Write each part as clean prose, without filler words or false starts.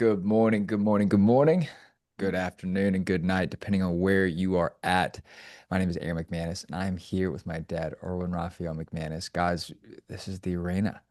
Good morning, good morning, good morning, good afternoon, and good night, depending on where you are at. My name is Erwin McManus, and I'm here with my dad, Erwin Raphael McManus. Guys, this is the arena.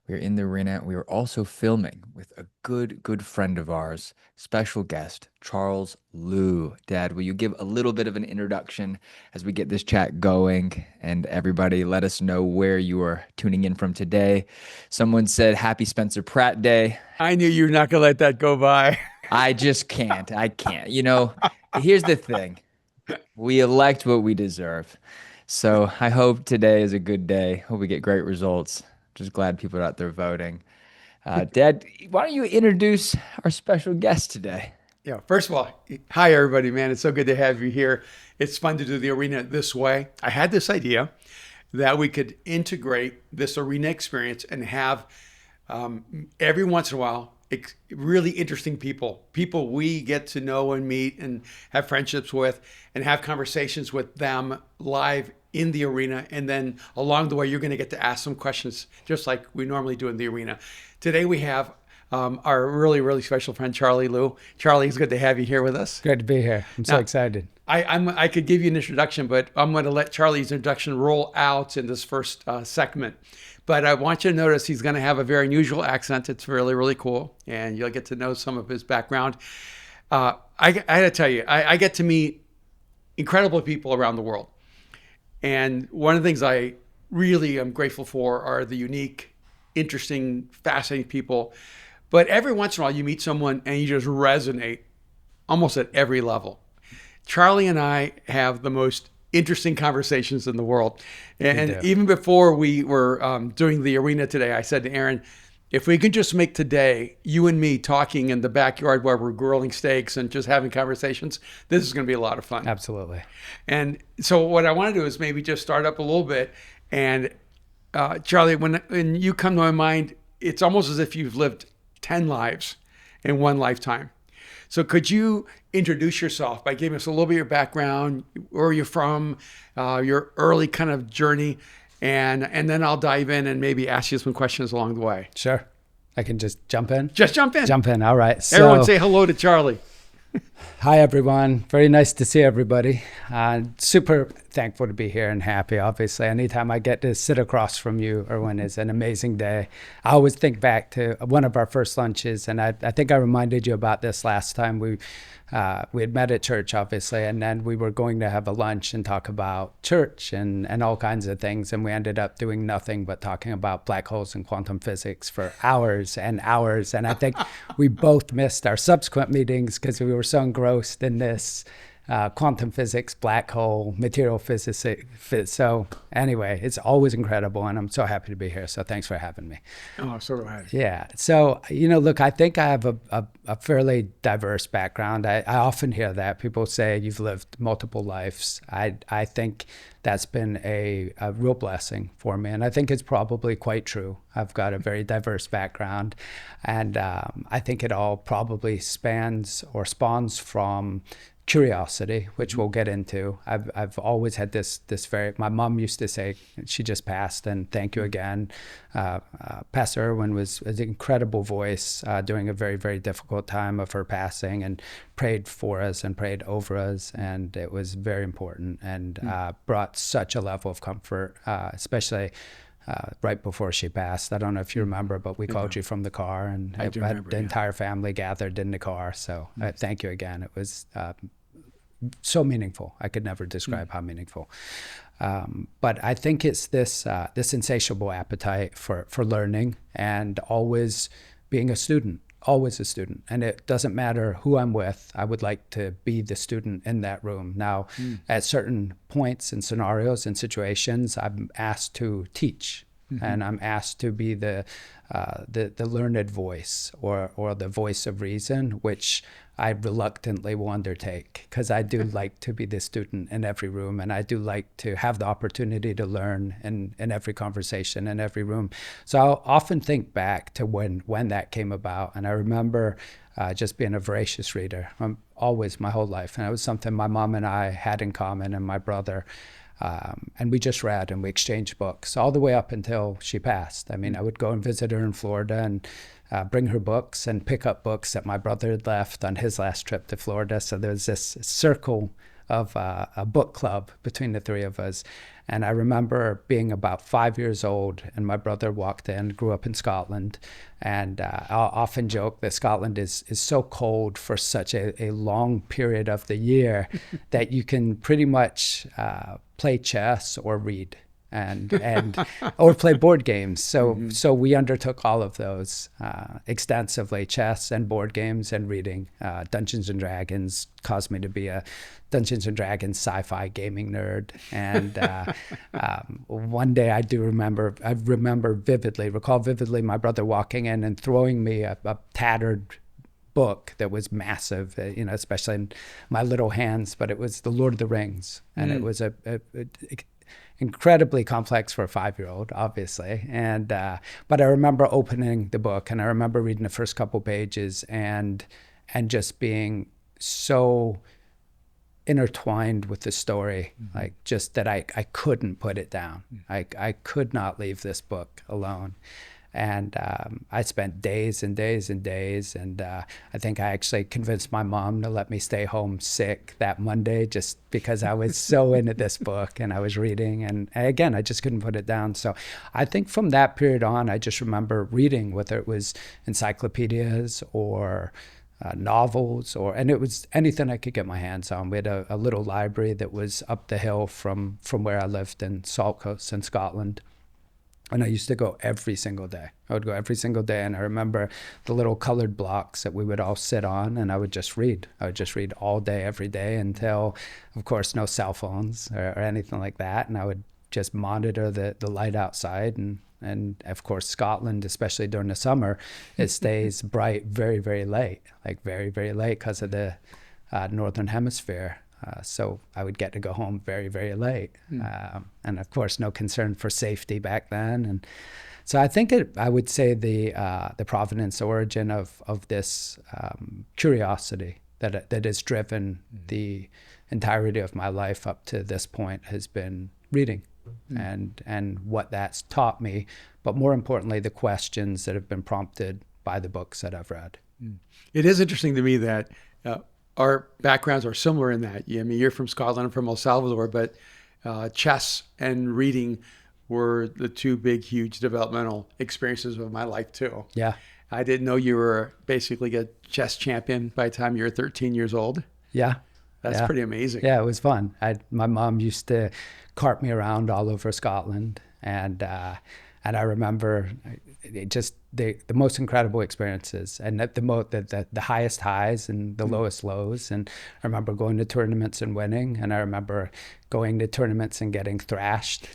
We're in the arena. We are also filming with a good friend of ours, special guest, Charles Liu. Dad, will you give a little bit of an introduction as we get this chat going? And everybody, let us know where you are tuning in from today. Someone said, Happy Spencer Pratt Day. I knew you were not going to let that go by. I just can't. I can't. Here's the thing. We elect what we deserve. So I hope today is a good day. Hope we get great results. Just glad people are out there voting. Dad, why don't you introduce our special guest today? Yeah, first of all, hi everybody, man. It's so good to have you here. It's fun to do the arena this way. I had this idea that we could integrate this arena experience and have every once in a while really interesting people we get to know and meet and have friendships with and have conversations with them live in the arena. And then along the way, you're going to get to ask some questions just like we normally do in the arena. Today we have our really special friend, Charlie Liu. Charlie, it's good to have you here with us. Great to be here. I'm so excited. I could give you an introduction, but I'm going to let Charlie's introduction roll out in this first segment. But I want you to notice he's going to have a very unusual accent. It's really cool, and you'll get to know some of his background. I got to tell you, I get to meet incredible people around the world. And one of the things I really am grateful for are the unique, interesting, fascinating people. But every once in a while, you meet someone and you just resonate almost at every level. Charlie and I have the most interesting conversations in the world. And even before we were doing the arena today, I said to Aaron, if we can just make today you and me talking in the backyard while we're grilling steaks and just having conversations, this is going to be a lot of fun. Absolutely. And so what I want to do is maybe just start up a little bit. And Charlie, when you come to my mind, it's almost as if you've lived 10 lives in one lifetime. So could you introduce yourself by giving us a little bit of your background, where you're from, your early kind of journey, and then I'll dive in and maybe ask you some questions along the way. Sure. I can just jump in? Just jump in. Jump in. All right. So, everyone say hello to Charlie. hi, everyone. Very nice to see everybody. Super thankful to be here and happy, obviously. Anytime I get to sit across from you, Erwin, is an amazing day. I always think back to one of our first lunches, and I think I reminded you about this last time. We had met at church, obviously, and then we were going to have a lunch and talk about church and all kinds of things. And we ended up doing nothing but talking about black holes and quantum physics for hours and hours. And I think we both missed our subsequent meetings because we were so engrossed in this quantum physics, black hole, material physics. So anyway, it's always incredible, and I'm so happy to be here. So thanks for having me. Oh, so do I. Yeah. So, look, I think I have a fairly diverse background. I often hear that. People say you've lived multiple lives. I think that's been a real blessing for me, and I think it's probably quite true. I've got a very diverse background, and I think it all probably spans or spawns from curiosity, which we'll get into. I've always had this very, my mom used to say, she just passed, and thank you again. Pastor Erwin was an incredible voice during a very difficult time of her passing, and prayed for us and prayed over us, and it was very important, and brought such a level of comfort, especially right before she passed. I don't know if you remember, but we called you from the car, and the entire family gathered in the car. So thank you again. It was so meaningful. I could never describe how meaningful. But I think it's this insatiable appetite for learning, and always being a student. Always a student. And it doesn't matter who I'm with. I would like to be the student in that room. Now, at certain points and scenarios and situations, I'm asked to teach. And I'm asked to be the learned voice or the voice of reason, which I reluctantly will undertake, because I do like to be the student in every room, and I do like to have the opportunity to learn in every conversation, in every room. So I'll often think back to when that came about, and I remember just being a voracious reader, always my whole life, and it was something my mom and I had in common, and my brother. And we just read and we exchanged books all the way up until she passed. I mean, I would go and visit her in Florida, and bring her books and pick up books that my brother had left on his last trip to Florida. So there was this circle of a book club between the three of us. And I remember being about 5 years old, and my brother walked in, grew up in Scotland. And I'll often joke that Scotland is so cold for such a long period of the year that you can pretty much play chess or read and or play board games. So we undertook all of those extensively: chess and board games and reading. Dungeons and Dragons caused me to be a Dungeons and Dragons sci-fi gaming nerd. And one day I recall vividly my brother walking in and throwing me a tattered book that was massive, especially in my little hands, but it was The Lord of the Rings. And it was a incredibly complex for a 5-year-old, obviously. And but I remember opening the book, and I remember reading the first couple pages and just being so intertwined with the story, like just that I couldn't put it down. I could not leave this book alone. And I spent days and days and days, and I think I actually convinced my mom to let me stay home sick that Monday just because I was so into this book and I was reading. And again, I just couldn't put it down. So I think from that period on, I just remember reading, whether it was encyclopedias or novels, and it was anything I could get my hands on. We had a little library that was up the hill from where I lived in Salt Coast in Scotland. And I used to go every single day. I would go every single day. And I remember the little colored blocks that we would all sit on, and I would just read. I would just read all day, every day, until, of course, no cell phones or anything like that. And I would just monitor the light outside. And of course, Scotland, especially during the summer, it stays bright very, very late, like very, very late because of the northern hemisphere. So I would get to go home very, very late. And of course, no concern for safety back then. And so I think I would say the provenance origin of this curiosity that has driven the entirety of my life up to this point has been reading and what that's taught me. But more importantly, the questions that have been prompted by the books that I've read. It is interesting to me that our backgrounds are similar in that. I mean, you're from Scotland, I'm from El Salvador, but chess and reading were the two big, huge developmental experiences of my life too. Yeah. I didn't know you were basically a chess champion by the time you were 13 years old. Yeah. That's pretty amazing. Yeah, it was fun. My mom used to cart me around all over Scotland, and I remember just the most incredible experiences, and the highest highs and the lowest lows. And I remember going to tournaments and winning, and I remember going to tournaments and getting thrashed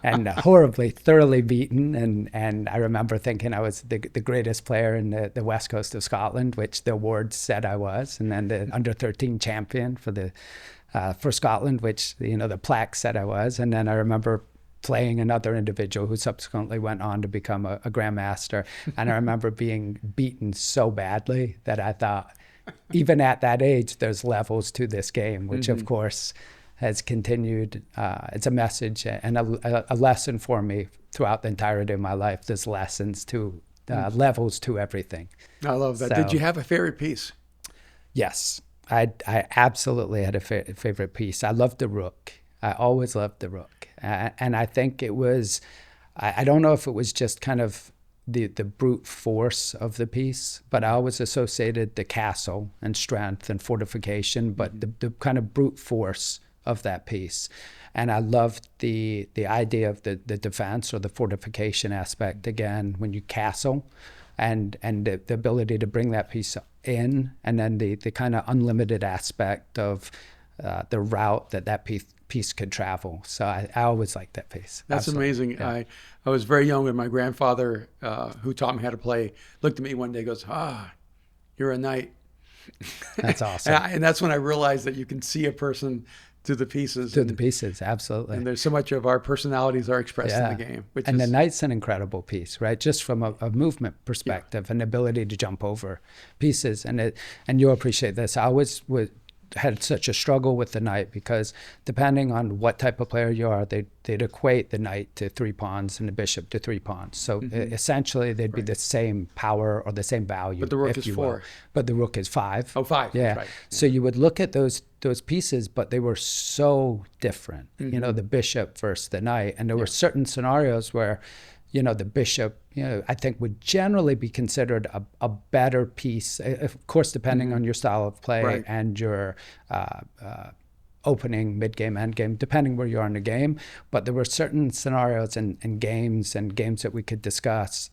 and horribly, thoroughly beaten. And I remember thinking I was the greatest player in the west coast of Scotland, which the awards said I was, and then the under 13 champion for Scotland, which the plaque said I was. And then I remember playing another individual who subsequently went on to become a grandmaster. And I remember being beaten so badly that I thought, even at that age, there's levels to this game, which of course has continued. It's a message and a lesson for me throughout the entirety of my life. There's lessons to levels to everything. I love that. So, did you have a favorite piece? Yes, I absolutely had a favorite piece. I loved the rook. I always loved the rook. And I think it was, I don't know if it was just kind of the brute force of the piece, but I always associated the castle and strength and fortification, but the kind of brute force of that piece. And I loved the idea of the defense or the fortification aspect, again, when you castle, and the ability to bring that piece in, and then the kind of unlimited aspect of the route that piece could travel. So I always liked that piece. That's Absolutely. amazing. Yeah. I was very young when my grandfather, who taught me how to play, looked at me one day and goes, you're a knight. That's awesome. And that's when I realized that you can see a person through the pieces. To the pieces, absolutely. And there's so much of our personalities are expressed in the game. The knight's an incredible piece, right? Just from a movement perspective, an ability to jump over pieces. And you'll appreciate this. I always had such a struggle with the knight because depending on what type of player you are, they'd equate the knight to 3 pawns and the bishop to 3 pawns. So essentially, they'd be the same power or the same value, But the rook if is you 4. will. But the rook is 5. Oh, 5. Yeah. That's right. So you would look at those pieces, but they were so different. The bishop versus the knight, and there were certain scenarios where, the bishop, I think would generally be considered a better piece, of course, depending on your style of play and your opening, mid-game, end-game, depending where you are in the game. But there were certain scenarios and games that we could discuss,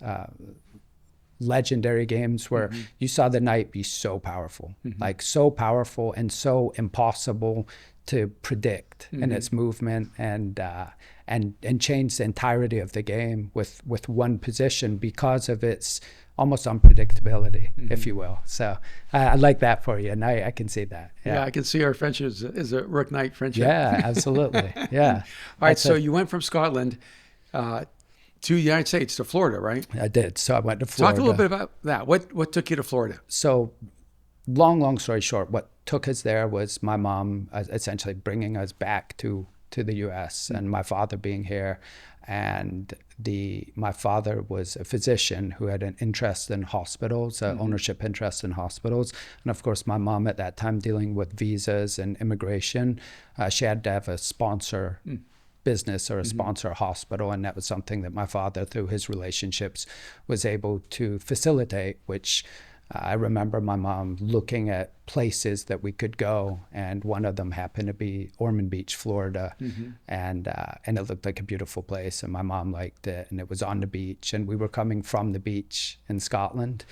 legendary games where you saw the knight be so powerful, like so powerful and so impossible to predict in its movement and change the entirety of the game with one position because of its almost unpredictability, if you will. So I like that for you, and I can see that. Yeah, I can see our friendship is a rook knight friendship. Yeah, absolutely. Yeah. All right, so you went from Scotland to the United States, to Florida, right? I did. So I went to Florida. Talk a little bit about that. What took you to Florida? So long story short, what took us there was my mom essentially bringing us back to the U.S. and my father being here. And my father was a physician who had an interest in hospitals, ownership interest in hospitals. And of course, my mom at that time dealing with visas and immigration, she had to have a sponsor business or a sponsor hospital. And that was something that my father, through his relationships, was able to facilitate, which I remember my mom looking at places that we could go, and one of them happened to be Ormond Beach, Florida, and it looked like a beautiful place, and my mom liked it, and it was on the beach, and we were coming from the beach in Scotland.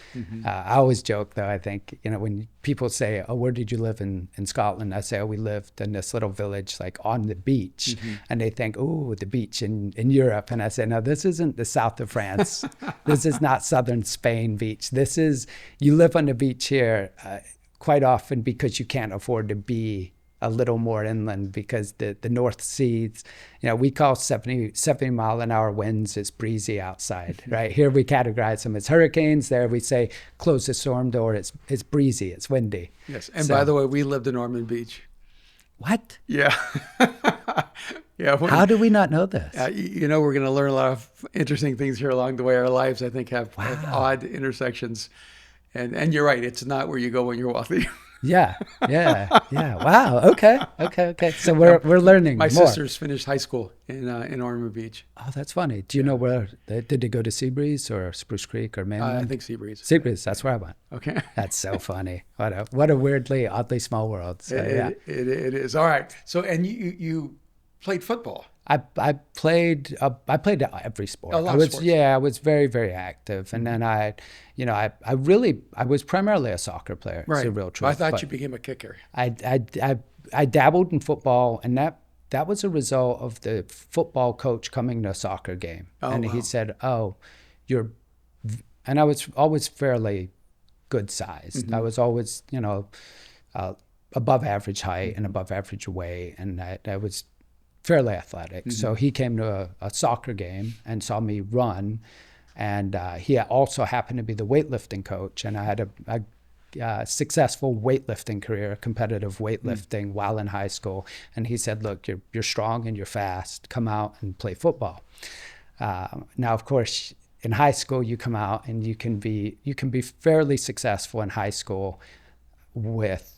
I always joke, though, I think, when people say, oh, where did you live in Scotland? I say, oh, we lived in this little village, like on the beach, and they think, oh, the beach in Europe, and I say, no, this isn't the south of France. This is not southern Spain beach. This is, you live on the beach here, quite often because you can't afford to be a little more inland because the North Seas, we call 70 mile an hour winds, it's breezy outside, right? Here we categorize them as hurricanes. There we say, close the storm door, it's breezy, it's windy. Yes, and by the way, we lived in Ormond Beach. What? Yeah. Yeah. How do we not know this? We're going to learn a lot of interesting things here along the way. Our lives, I think, have odd intersections. And you're right, it's not where you go when you're wealthy. Yeah. Wow. Okay. So we're learning My more. sisters finished high school in Ormond Beach. Oh, that's funny. Do you know where? Did they go to Seabreeze or Spruce Creek or Maven? I think Seabreeze. Seabreeze, that's where I went. Okay. That's so funny. What a weirdly, oddly small world. So, It is. All right. So, and you played football. I played every sport. A lot of sports. I was very, very active. And then I was primarily a soccer player. Right. It's a real truth. I thought you became a kicker. I dabbled in football, and that was a result of the football coach coming to a soccer game. He said, oh, and I was always fairly good sized. I was always, above average height and above average weight. And I was fairly athletic. So he came to a soccer game and saw me run. And he also happened to be the weightlifting coach. And I had a successful weightlifting career, competitive weightlifting while in high school. And he said, look, you're strong and you're fast. Come out and play football. Now, of course, in high school, you come out and you can be fairly successful in high school with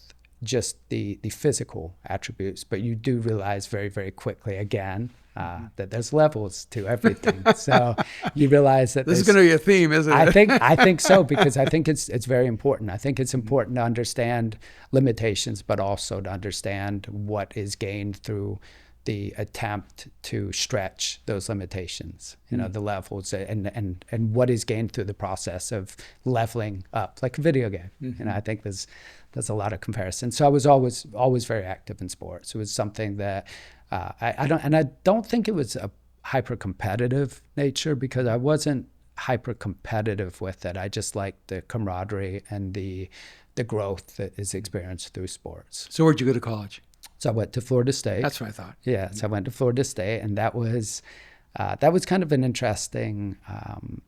just the physical attributes, but you do realize very, very quickly again that there's levels to everything. So you realize that this is going to be a theme, isn't it? I think so, because I think it's very important. I think it's important to understand limitations, but also to understand what is gained through the attempt to stretch those limitations, the levels, and what is gained through the process of leveling up, like a video game. I think there's a lot of comparison. So I was always very active in sports. It was something that I don't think it was a hyper competitive nature, because I wasn't hyper competitive with it. I just liked the camaraderie and the growth that is experienced through sports. So where'd you go to college? So I went to Florida State. That's what I thought. Yeah, so I went to Florida State, and that was kind of an interesting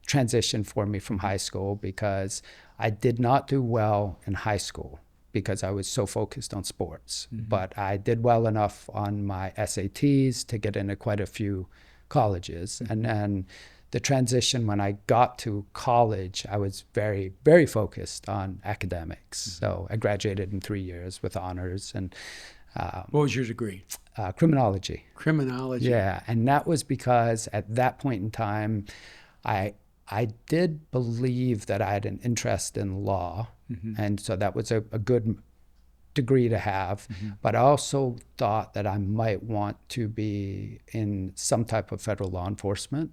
transition for me from high school, because I did not do well in high school. because I was so focused on sports. But I did well enough on my SATs to get into quite a few colleges. And then the transition when I got to college, I was very, very focused on academics. So I graduated in 3 years with honors and What was your degree? criminology. Criminology. Yeah, and that was because at that point in time, I did believe that I had an interest in law, and so that was a good degree to have. But I also thought that I might want to be in some type of federal law enforcement,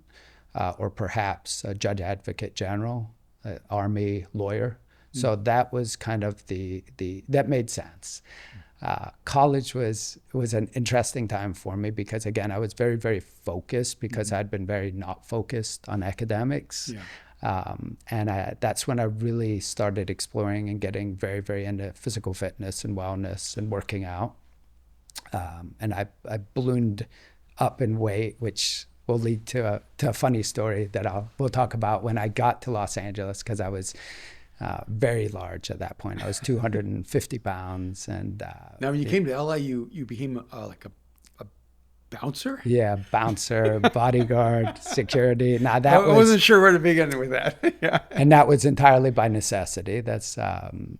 or perhaps a judge advocate general, army lawyer. So that was kind of that made sense. College was an interesting time for me because, again, I was very, very focused because I'd been very not focused on academics. And that's when I really started exploring and getting very, very into physical fitness and wellness and working out. And I ballooned up in weight, which will lead to a funny story that we'll talk about when I got to Los Angeles, because I was very large at that point. I was 250 pounds. And now, when you came to LA, you became like a bouncer? Yeah, bouncer, bodyguard, security. Now I wasn't sure where to begin with that. Yeah. And that was entirely by necessity. Can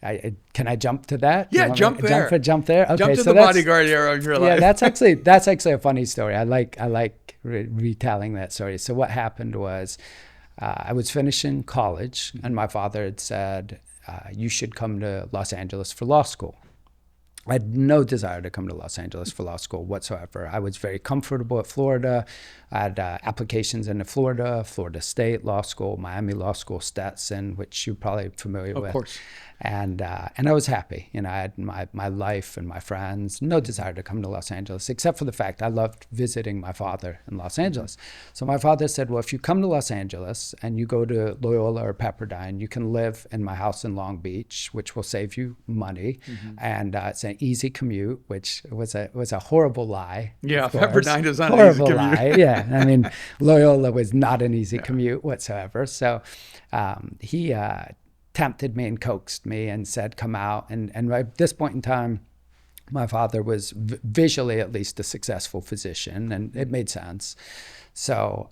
I jump to that? Yeah, jump there. Jump there. Okay, jump to so the bodyguard era of your life. Yeah, that's actually a funny story. I like retelling that story. So what happened was, I was finishing college, and my father had said, "You should come to Los Angeles for law school." I had no desire to come to Los Angeles for law school whatsoever. I was very comfortable at Florida. I had applications into Florida, Florida State Law School, Miami Law School, Stetson, which you're probably familiar with. Of course. And I was happy. I had my life and my friends, no desire to come to Los Angeles, except for the fact I loved visiting my father in Los Angeles. So my father said, well, if you come to Los Angeles and you go to Loyola or Pepperdine, you can live in my house in Long Beach, which will save you money. And it's an easy commute, which was a horrible lie. Yeah, Pepperdine is not horrible an easy commute. Lie. Yeah, I mean, Loyola was not an easy commute whatsoever. So he tempted me and coaxed me and said, come out. And at this point in time, my father was visually at least a successful physician, and it made sense. So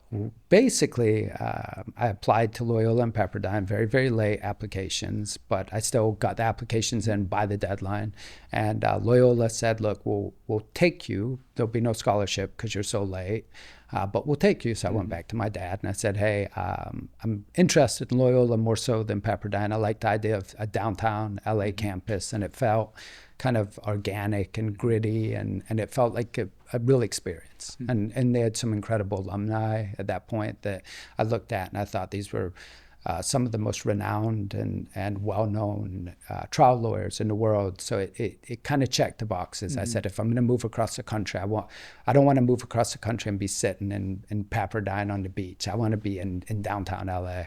basically, I applied to Loyola and Pepperdine, very, very late applications, but I still got the applications in by the deadline. And Loyola said, look, we'll take you. There'll be no scholarship because you're so late, but we'll take you. So I went back to my dad and I said, hey, I'm interested in Loyola more so than Pepperdine. I like the idea of a downtown LA campus, and it felt kind of organic and gritty, and it felt like a real experience. And they had some incredible alumni at that point that I looked at, and I thought these were some of the most renowned and well-known trial lawyers in the world. So it kind of checked the boxes. I said, if I'm going to move across the country, I don't want to move across the country and be sitting in Pepperdine on the beach. I want to be in downtown LA.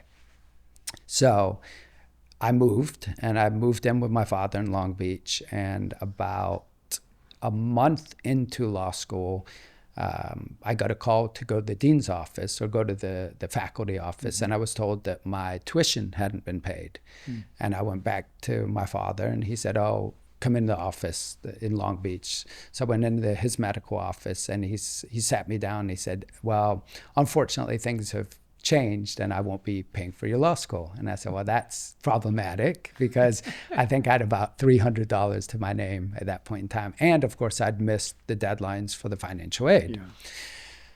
So I moved in with my father in Long Beach, and about a month into law school, I got a call to go to the dean's office or go to the faculty office, and I was told that my tuition hadn't been paid. And I went back to my father, and he said, oh, come in the office in Long Beach. So I went into his medical office, and he sat me down, and he said, well, unfortunately, things have changed and I won't be paying for your law school. And I said, well, that's problematic, because I think I had about $300 to my name at that point in time. And of course, I'd missed the deadlines for the financial aid. Yeah.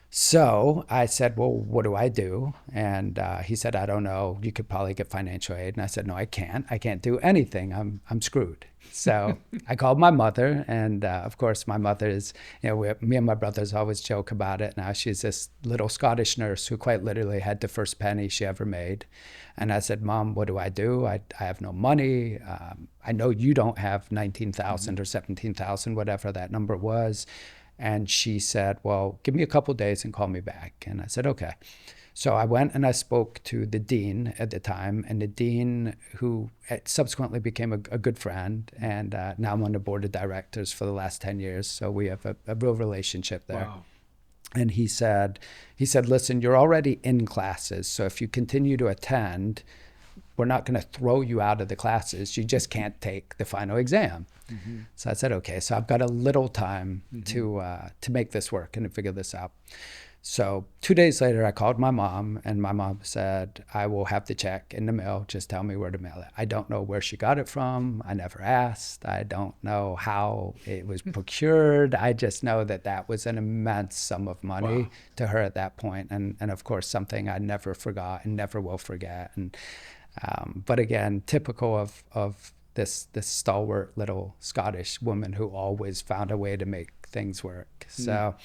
So I said, well, what do I do? And he said, I don't know. You could probably get financial aid. And I said, no, I can't. I can't do anything. I'm screwed. So I called my mother, and of course, my mother is, me and my brothers always joke about it. Now she's this little Scottish nurse who quite literally had the first penny she ever made. And I said, Mom, what do? I have no money. I know you don't have 19,000 or 17,000, whatever that number was. And she said, well, give me a couple of days and call me back. And I said, okay. So I went and I spoke to the dean at the time, and the dean, who subsequently became a good friend, and now I'm on the board of directors for the last 10 years. So we have a real relationship there. Wow. And he said, listen, you're already in classes. So if you continue to attend, we're not going to throw you out of the classes. You just can't take the final exam. So I said, okay, so I've got a little time to make this work and to figure this out. So 2 days later, I called my mom, and my mom said, I will have the check in the mail. Just tell me where to mail it. I don't know where she got it from. I never asked. I don't know how it was procured. I just know that that was an immense sum of money to her at that point. And of course, something I never forgot and never will forget. And but again, typical of this stalwart little Scottish woman who always found a way to make things work. So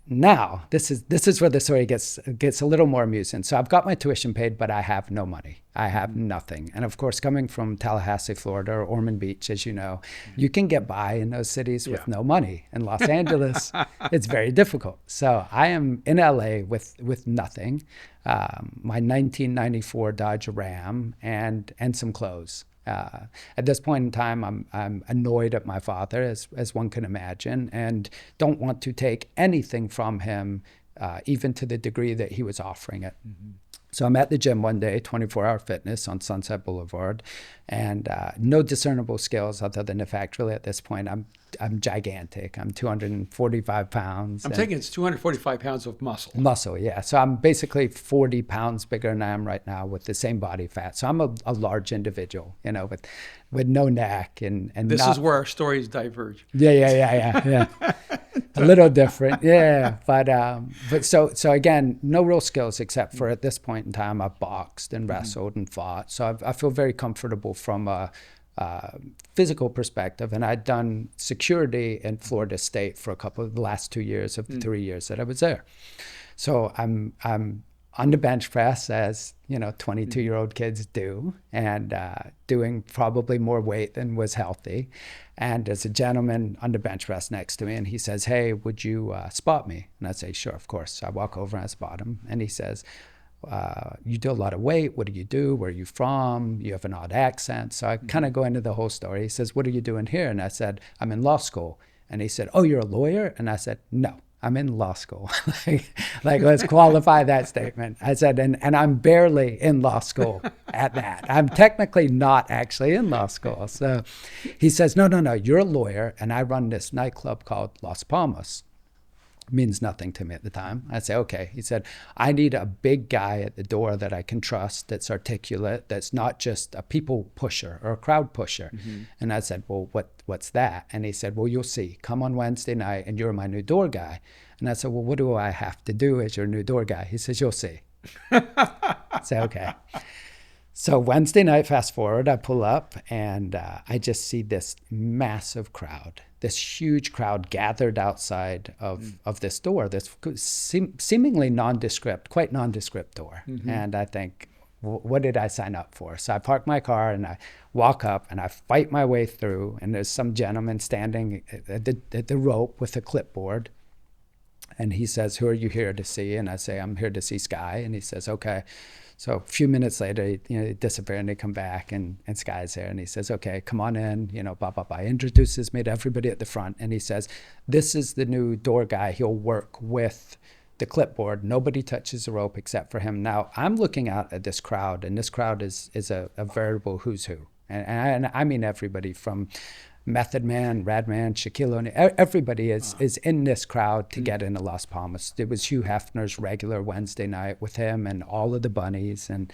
now this is where the story gets a little more amusing. So I've got my tuition paid, but I have no money. I have nothing. And of course, coming from Tallahassee, Florida, or Ormond Beach, as you know, you can get by in those cities with no money. In Los Angeles, it's very difficult. So I am in LA with nothing, my 1994 Dodge Ram and some clothes. At this point in time, I'm annoyed at my father, as one can imagine, and don't want to take anything from him, even to the degree that he was offering it. So I'm at the gym one day, 24-hour fitness on Sunset Boulevard, and no discernible skills other than the fact, really, at this point, I'm gigantic. I'm 245 pounds. I'm thinking it's 245 pounds of muscle. Muscle, yeah. So I'm basically 40 pounds bigger than I am right now with the same body fat. So I'm a large individual, with no neck and this is where our stories diverge. Yeah. A little different, yeah. But so again, no real skills except for at this point in time, I've boxed and wrestled and fought. So I feel very comfortable from a physical perspective, and I'd done security in Florida State for the last 2 years of the 3 years that I was there. So I'm on the bench press, as 22-year-old kids do, and doing probably more weight than was healthy. And there's a gentleman on the bench press next to me, and he says, "Hey, would you spot me?" And I say, "Sure, of course." So I walk over and I spot him, and he says, "You do a lot of weight. What do you do? Where are you from? You have an odd accent." So I kind of go into the whole story. He says, "What are you doing here?" And I said, "I'm in law school." And he said, "Oh, you're a lawyer?" And I said, "No, I'm in law school." like let's qualify that statement. I said, and I'm barely in law school at that. I'm technically not actually in law school. So he says, no, you're a lawyer, and I run this nightclub called Las Palmas. Means nothing to me at the time. I say, okay. He said, I need a big guy at the door that I can trust, that's articulate, that's not just a people pusher or a crowd pusher. And I said, well, what's that? And he said, well, you'll see. Come on Wednesday night, and you're my new door guy. And I said, well, what do I have to do as your new door guy? He says, you'll see. I say, okay. So Wednesday night, fast forward, I pull up, and I just see this massive crowd, this huge crowd gathered outside of this door, this seemingly nondescript, quite nondescript door. And I think, what did I sign up for? So I park my car, and I walk up, and I fight my way through, and there's some gentleman standing at the rope with a clipboard. And he says, who are you here to see? And I say, I'm here to see Sky. And he says, okay. So a few minutes later, he disappears, and they come back, and Sky's there, and he says, okay, come on in, blah, blah, blah. He introduces me to everybody at the front, and he says, this is the new door guy. He'll work with the clipboard. Nobody touches the rope except for him. Now, I'm looking out at this crowd, and this crowd is a veritable who's who. And I mean everybody from Method Man, Radman, Shaquille O'Neal, everybody is in this crowd to get into Las Palmas. It was Hugh Hefner's regular Wednesday night with him and all of the bunnies. And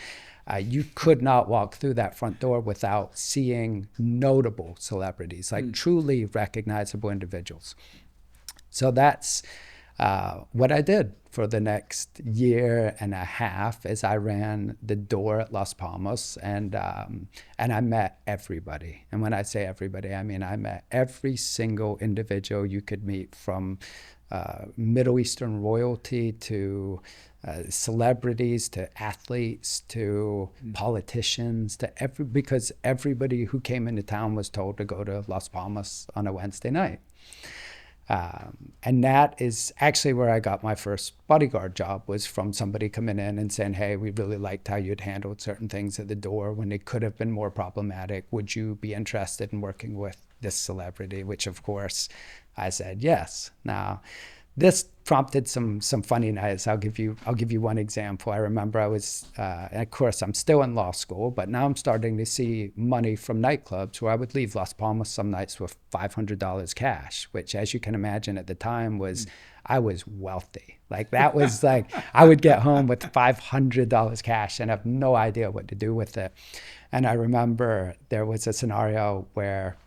you could not walk through that front door without seeing notable celebrities, like truly recognizable individuals. So that's what I did for the next year and a half as I ran the door at Las Palmas, and I met everybody. And when I say everybody, I mean I met every single individual you could meet, from Middle Eastern royalty to celebrities to athletes to politicians because everybody who came into town was told to go to Las Palmas on a Wednesday night. And that is actually where I got my first bodyguard job, was from somebody coming in and saying, hey, we really liked how you'd handled certain things at the door when it could have been more problematic. Would you be interested in working with this celebrity? Which, of course, I said yes. Now, this prompted some funny nights. I'll give you one example. I remember I was, and of course, I'm still in law school, but now I'm starting to see money from nightclubs where I would leave Las Palmas some nights with $500 cash, which, as you can imagine, at the time was I was wealthy. Like that was like I would get home with $500 cash and have no idea what to do with it. And I remember there was a scenario where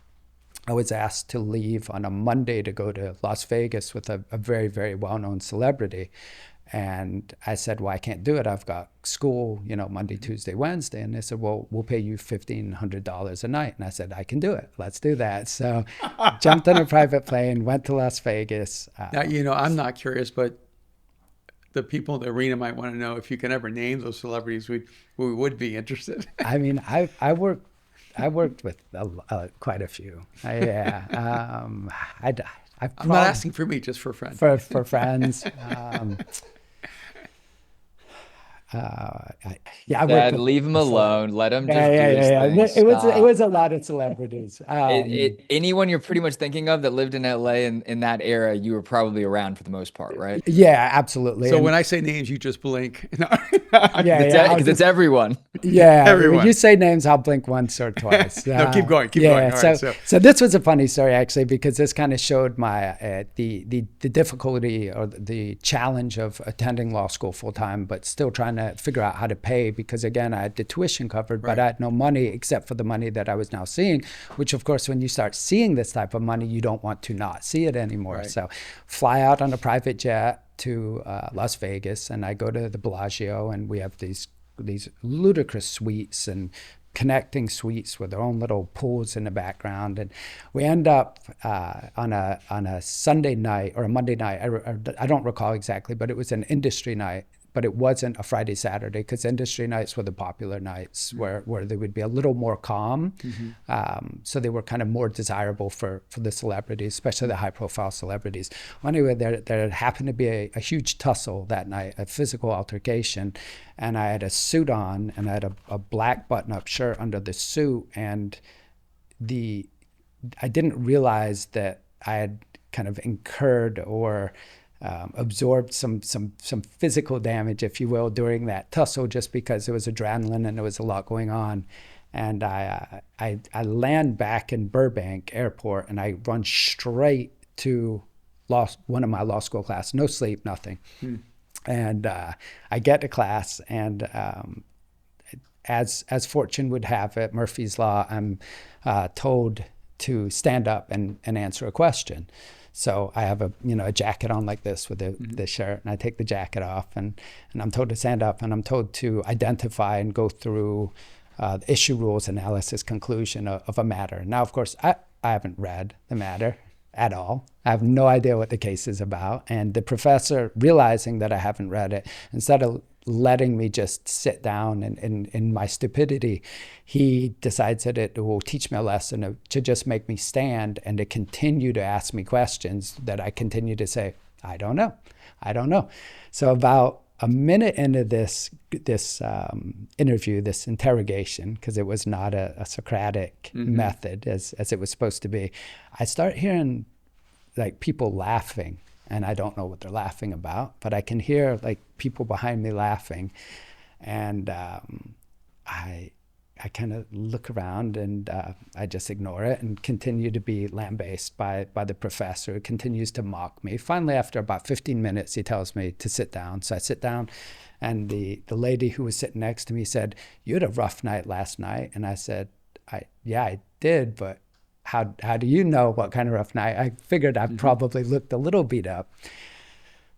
I was asked to leave on a Monday to go to Las Vegas with a very, very well-known celebrity. And I said, well, I can't do it. I've got school, Monday, Tuesday, Wednesday. And they said, well, we'll pay you $1,500 a night. And I said, I can do it. Let's do that. So jumped on a private plane, went to Las Vegas. Now, I'm not curious, but the people in the arena might want to know if you can ever name those celebrities. We would be interested. I mean, I worked with quite a few. I'm not asking for me, just for friends. For friends. Dad, leave him alone. Let him just do his thing. It was a lot of celebrities. Anyone you're pretty much thinking of that lived in LA in that era, you were probably around for the most part, right? Yeah, absolutely. So when I say names, you just blink. Because it's everyone. Yeah, everyone. When you say names, I'll blink once or twice. No, keep going. All right, so this was a funny story actually, because this kind of showed my the difficulty or the challenge of attending law school full time, but still trying to figure out how to pay, because again, I had the tuition covered, but I had no money except for the money that I was now seeing, which of course, when you start seeing this type of money, you don't want to not see it anymore. Right. So fly out on a private jet to Las Vegas, and I go to the Bellagio, and we have these ludicrous suites and connecting suites with their own little pools in the background, and we end up on a Sunday night or a Monday night. I don't recall exactly, but it was an industry night. But it wasn't a Friday, Saturday, because industry nights were the popular nights where they would be a little more calm. Mm-hmm. So they were kind of more desirable for the celebrities, especially the high-profile celebrities. Well, anyway, there happened to be a huge tussle that night, a physical altercation, and I had a suit on, and I had a black button-up shirt under the suit, and I didn't realize that I had kind of incurred or absorbed some physical damage, if you will, during that tussle, just because there was adrenaline and there was a lot going on. And I land back in Burbank Airport, and I run straight to one of my law school class, no sleep, nothing. And I get to class, and as fortune would have it, Murphy's Law, I'm told to stand up and answer a question. So I have a jacket on like this with the shirt, and I take the jacket off, and I'm told to stand up, and I'm told to identify and go through the issue, rules, analysis, conclusion of a matter. Now, of course, I haven't read the matter at all. I have no idea what the case is about. And the professor, realizing that I haven't read it, instead of letting me just sit down in my stupidity, he decides that it will teach me a lesson to just make me stand and to continue to ask me questions that I continue to say, I don't know. So about a minute into this interview, this interrogation, because it was not a Socratic method as it was supposed to be, I start hearing like people laughing. And I don't know what they're laughing about, but I can hear like people behind me laughing. And I kind of look around, and I just ignore it and continue to be lambasted by the professor, who continues to mock me. Finally, after about 15 minutes, he tells me to sit down. So I sit down, and the lady who was sitting next to me said, "You had a rough night last night." And I said, yeah, I did, but how do you know what kind of rough night? I figured I probably looked a little beat up.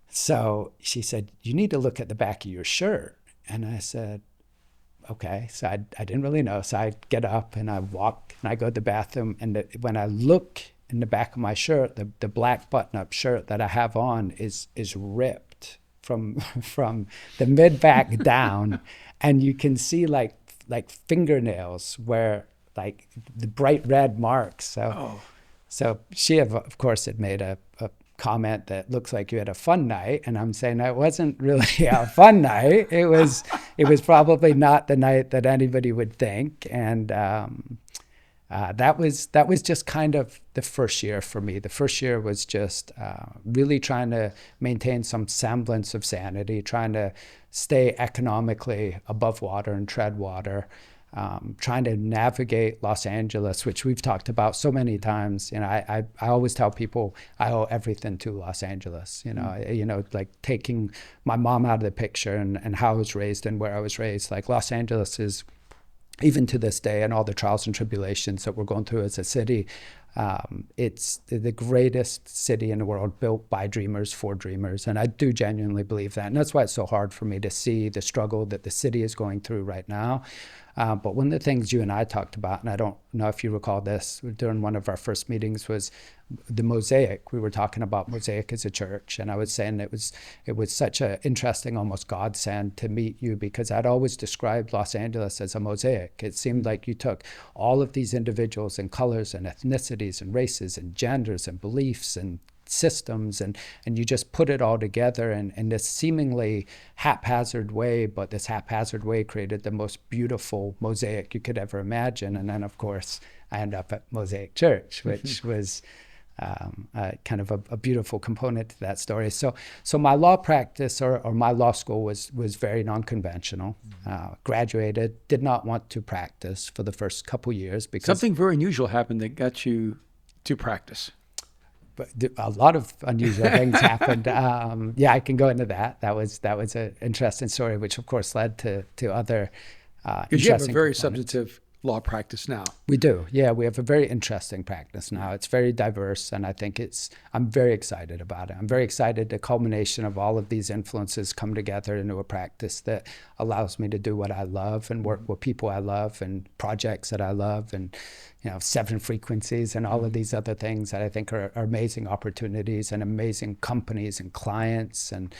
So she said, "You need to look at the back of your shirt." And I said, okay. So I didn't really know. So I get up and I walk and I go to the bathroom. And when I look in the back of my shirt, the black button-up shirt that I have on is ripped from the mid-back down. And you can see like fingernails where like the bright red marks. So she, of course, had made a comment that looks like you had a fun night. And I'm saying it wasn't really a fun night. It was probably not the night that anybody would think. And That was just kind of the first year for me. The first year was just really trying to maintain some semblance of sanity, trying to stay economically above water and tread water, trying to navigate Los Angeles, which we've talked about so many times. I always tell people I owe everything to Los Angeles. Like taking my mom out of the picture and how I was raised and where I was raised. Like Los Angeles is, even to this day, and all the trials and tribulations that we're going through as a city, it's the greatest city in the world, built by dreamers for dreamers. And I do genuinely believe that. And that's why it's so hard for me to see the struggle that the city is going through right now. But one of the things you and I talked about, and I don't know if you recall this, during one of our first meetings, was the mosaic. We were talking about mosaic as a church, and I was saying it was such an interesting, almost godsend to meet you, because I'd always described Los Angeles as a mosaic. It seemed like you took all of these individuals and colors and ethnicities and races and genders and beliefs and systems, and you just put it all together in this seemingly haphazard way, but this haphazard way created the most beautiful mosaic you could ever imagine. And then, of course, I ended up at Mosaic Church, which was kind of a beautiful component to that story. So my law practice or my law school was very non-conventional. Graduated, did not want to practice for the first couple years because something very unusual happened that got you to practice. But a lot of unusual things happened. I can go into that. That was an interesting story, which of course led to other because you have a very components. substantive law practice now. We do. Yeah, we have a very interesting practice now. It's very diverse, and I think I'm very excited about it. I'm very excited the culmination of all of these influences come together into a practice that allows me to do what I love and work with people I love and projects that I love, and 7 frequencies and all of these other things that I think are amazing opportunities and amazing companies and clients. And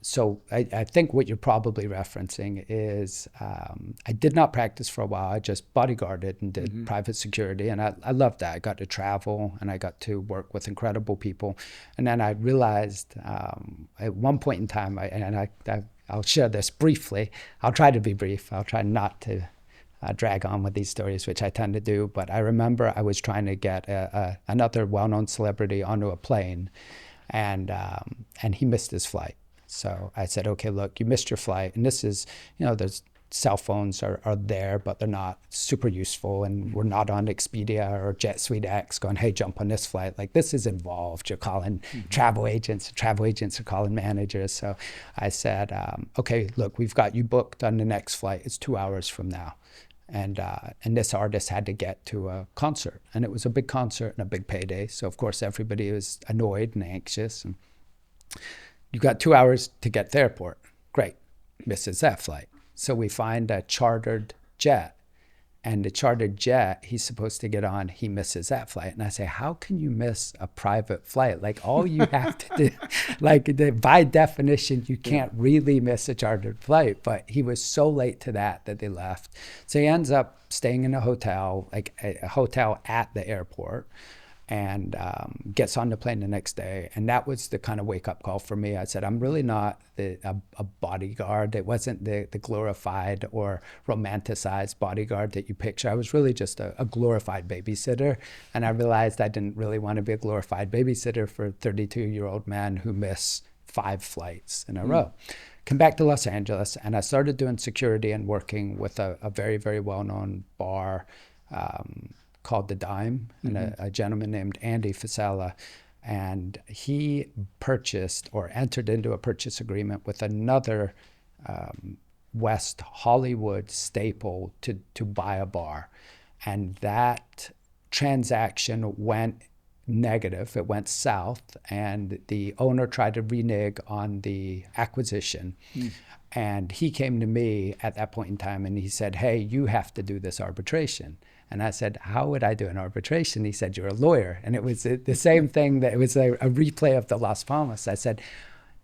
so I think what you're probably referencing is I did not practice for a while. I just bodyguarded and did private security, and I loved that. I got to travel and I got to work with incredible people. And then I realized at one point in time, I'll share this briefly. I'll try to be brief. I'll try not to drag on with these stories, which I tend to do. But I remember I was trying to get another well-known celebrity onto a plane, and he missed his flight. So I said, okay, look, you missed your flight. And this is, there's cell phones are there, but they're not super useful. And we're not on Expedia or Jet Suite X going, hey, jump on this flight. Like, this is involved. You're calling travel agents. Travel agents are calling managers. So I said, okay, look, we've got you booked on the next flight. It's 2 hours from now. And this artist had to get to a concert, and it was a big concert and a big payday. So of course everybody was annoyed and anxious. And you got 2 hours to get to the airport. Great, misses that flight. So we find a chartered jet, and the chartered jet he's supposed to get on, he misses that flight. And I say, how can you miss a private flight? Like, all you have to do, by definition, you can't really miss a chartered flight. But he was so late to that they left. So he ends up staying in a hotel, like a hotel at the airport, and gets on the plane the next day. And that was the kind of wake-up call for me. I said, I'm really not a bodyguard. It wasn't the glorified or romanticized bodyguard that you picture. I was really just a glorified babysitter. And I realized I didn't really want to be a glorified babysitter for a 32-year-old man who missed 5 flights in a row. Came back to Los Angeles, and I started doing security and working with a very, very well-known bar called The Dime, and a gentleman named Andy Fasella. And he purchased or entered into a purchase agreement with another West Hollywood staple to buy a bar. And that transaction went negative. It went south, and the owner tried to renege on the acquisition. And he came to me at that point in time, and he said, hey, you have to do this arbitration. And I said, how would I do an arbitration? He said, you're a lawyer. And it was the same thing, that it was a replay of the Las Palmas. I said,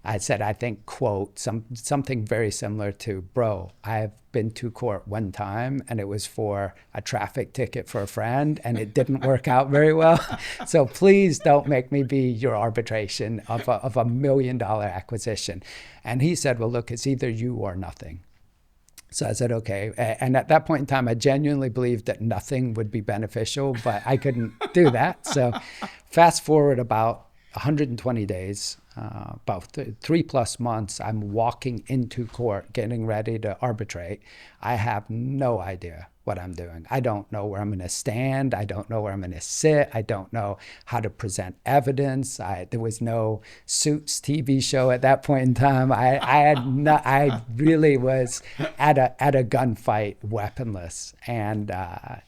I think, quote, something very similar to, bro, I've been to court one time, and it was for a traffic ticket for a friend, and it didn't work out very well. So please don't make me be your arbitration of a $1 million acquisition. And he said, well, look, it's either you or nothing. So I said, okay. And at that point in time, I genuinely believed that nothing would be beneficial, but I couldn't do that. So fast forward about 120 days, about 3+ months, I'm walking into court, getting ready to arbitrate. I have no idea what I'm doing. I don't know where I'm going to stand. I don't know where I'm going to sit. I don't know how to present evidence. There was no Suits TV show at that point in time. I really was at a gunfight, weaponless, and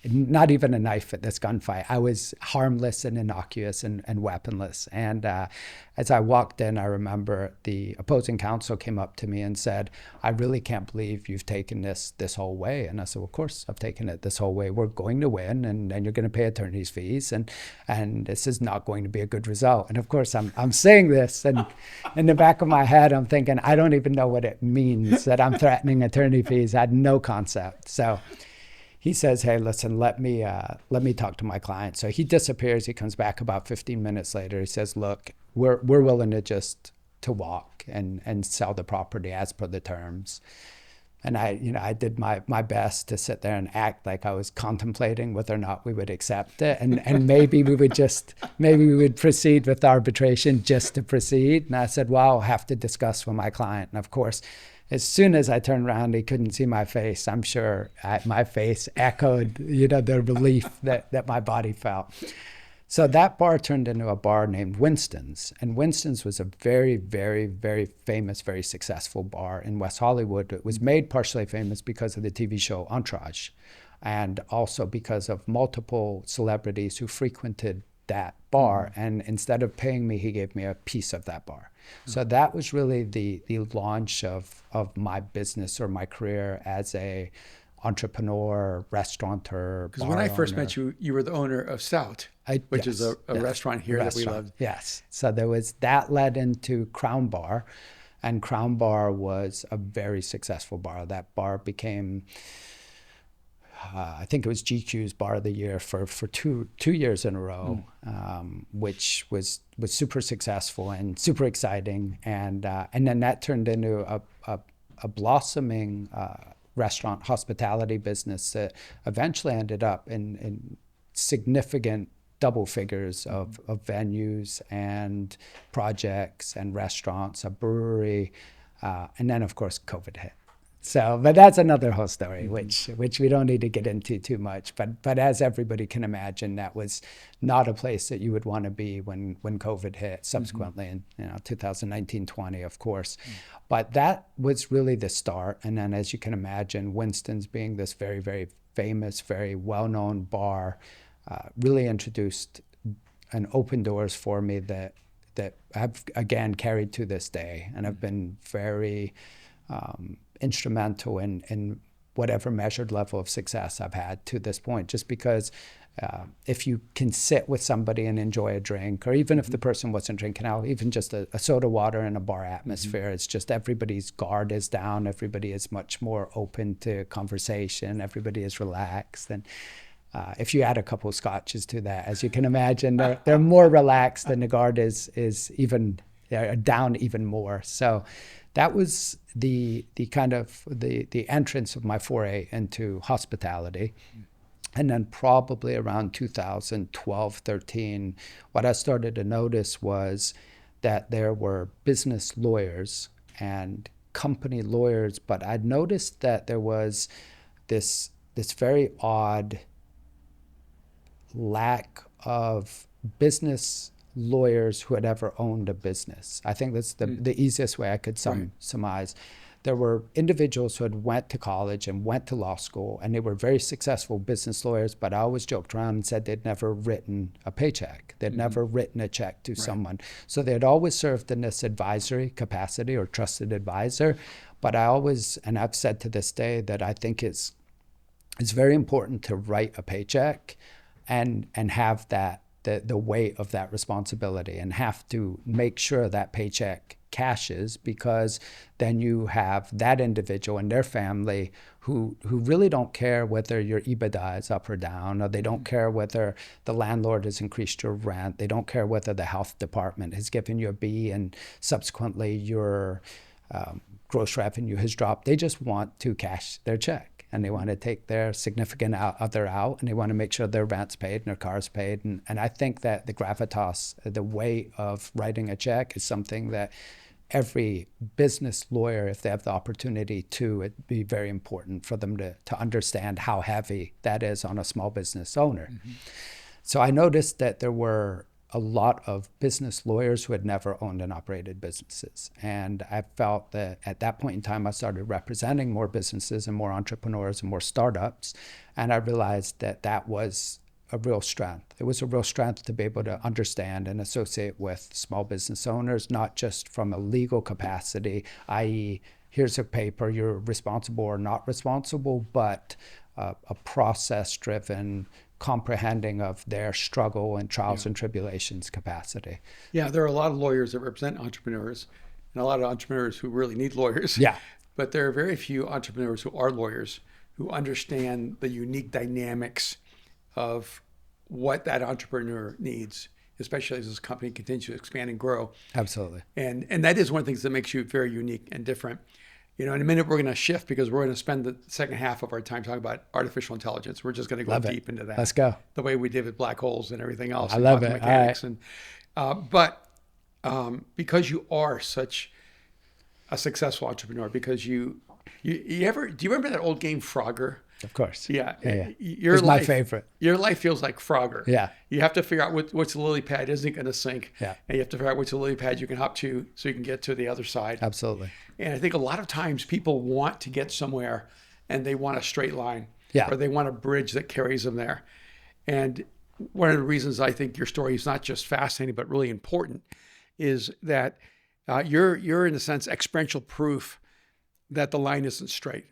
not even a knife at this gunfight. I was harmless and innocuous and weaponless. And as I walked in, I remember the opposing counsel came up to me and said, "I really can't believe you've taken this whole way." And I said, "Well, of course I've taken it this whole way. We're going to win, and you're going to pay attorney's fees, and this is not going to be a good result." And of course, I'm saying this, and in the back of my head, I'm thinking, I don't even know what it means that I'm threatening attorney fees. I had no concept. So he says, "Hey, listen, let me talk to my client." So he disappears. He comes back about 15 minutes later. He says, "Look, we're willing to walk and sell the property as per the terms." And I did my best to sit there and act like I was contemplating whether or not we would accept it, and maybe we would proceed with arbitration just to proceed. And I said, "Well, I'll have to discuss with my client." And of course, as soon as I turned around, he couldn't see my face. I'm sure my face echoed, the relief that my body felt. So that bar turned into a bar named Winston's. And Winston's was a very, very, very famous, very successful bar in West Hollywood. It was made partially famous because of the TV show Entourage, and also because of multiple celebrities who frequented that bar. And instead of paying me, he gave me a piece of that bar. So that was really the launch of my business or my career as a entrepreneur, restaurateur. Because when I first met you, you were the owner of Stout, which is a restaurant here that we love. Yes. So that led into Crown Bar, and Crown Bar was a very successful bar. That bar became, I think it was GQ's Bar of the Year for 2 years in a row, which was super successful and super exciting. And then that turned into a blossoming restaurant hospitality business that eventually ended up in significant double figures of venues and projects and restaurants, a brewery, and then of course COVID hit. So, but that's another whole story, which we don't need to get into too much. But as everybody can imagine, that was not a place that you would want to be when COVID hit. Subsequently, in 2019-20, of course. But that was really the start. And then, as you can imagine, Winston's being this very, very famous, very well-known bar, really introduced and opened doors for me that I've again carried to this day, and have been very instrumental in whatever measured level of success I've had to this point. Just because if you can sit with somebody and enjoy a drink, or even if the person wasn't drinking out, even just a soda water in a bar atmosphere, it's just everybody's guard is down, everybody is much more open to conversation, everybody is relaxed. And if you add a couple of scotches to that, as you can imagine, they're more relaxed, and the guard is even down even more. So that was the kind of the entrance of my foray into hospitality. And then probably around 2012, 13, what I started to notice was that there were business lawyers and company lawyers, but I'd noticed that there was this very odd lack of business lawyers who had ever owned a business. I think that's the easiest way I could surmise. There were individuals who had went to college and went to law school, and they were very successful business lawyers, but I always joked around and said they'd never written a paycheck. They'd never written a check to someone. So they'd always served in this advisory capacity or trusted advisor. But I always, and I've said to this day, that I think it's very important to write a paycheck and have that the weight of that responsibility, and have to make sure that paycheck cashes, because then you have that individual and their family who really don't care whether your EBITDA is up or down, or they don't care whether the landlord has increased your rent, they don't care whether the health department has given you a B and subsequently your gross revenue has dropped. They just want to cash their check, and they want to take their significant other out, and they want to make sure their rent's paid and their car's paid. And I think that the gravitas, the way of writing a check, is something that every business lawyer, if they have the opportunity to, it'd be very important for them to understand how heavy that is on a small business owner. Mm-hmm. So I noticed that there were a lot of business lawyers who had never owned and operated businesses. And I felt that at that point in time, I started representing more businesses and more entrepreneurs and more startups. And I realized that that was a real strength. It was a real strength to be able to understand and associate with small business owners, not just from a legal capacity, i.e., here's a paper, you're responsible or not responsible, but a process-driven comprehending of their struggle and trials and tribulations capacity. Yeah, there are a lot of lawyers that represent entrepreneurs, and a lot of entrepreneurs who really need lawyers. Yeah. But there are very few entrepreneurs who are lawyers who understand the unique dynamics of what that entrepreneur needs, especially as this company continues to expand and grow. Absolutely. And that is one of the things that makes you very unique and different. You know, in a minute, we're going to shift because we're going to spend the second half of our time talking about artificial intelligence. We're just going to go deep into that. Let's go. The way we did with black holes and everything else. I love it. Mechanics. But because you are such a successful entrepreneur, because you ever, do you remember that old game Frogger? Of course. Yeah. It's my favorite. Your life feels like Frogger. Yeah. You have to figure out which lily pad isn't going to sink. Yeah. And you have to figure out which lily pad you can hop to so you can get to the other side. Absolutely. And I think a lot of times people want to get somewhere and they want a straight line. Yeah. Or they want a bridge that carries them there. And one of the reasons I think your story is not just fascinating, but really important is that you're in a sense experiential proof that the line isn't straight.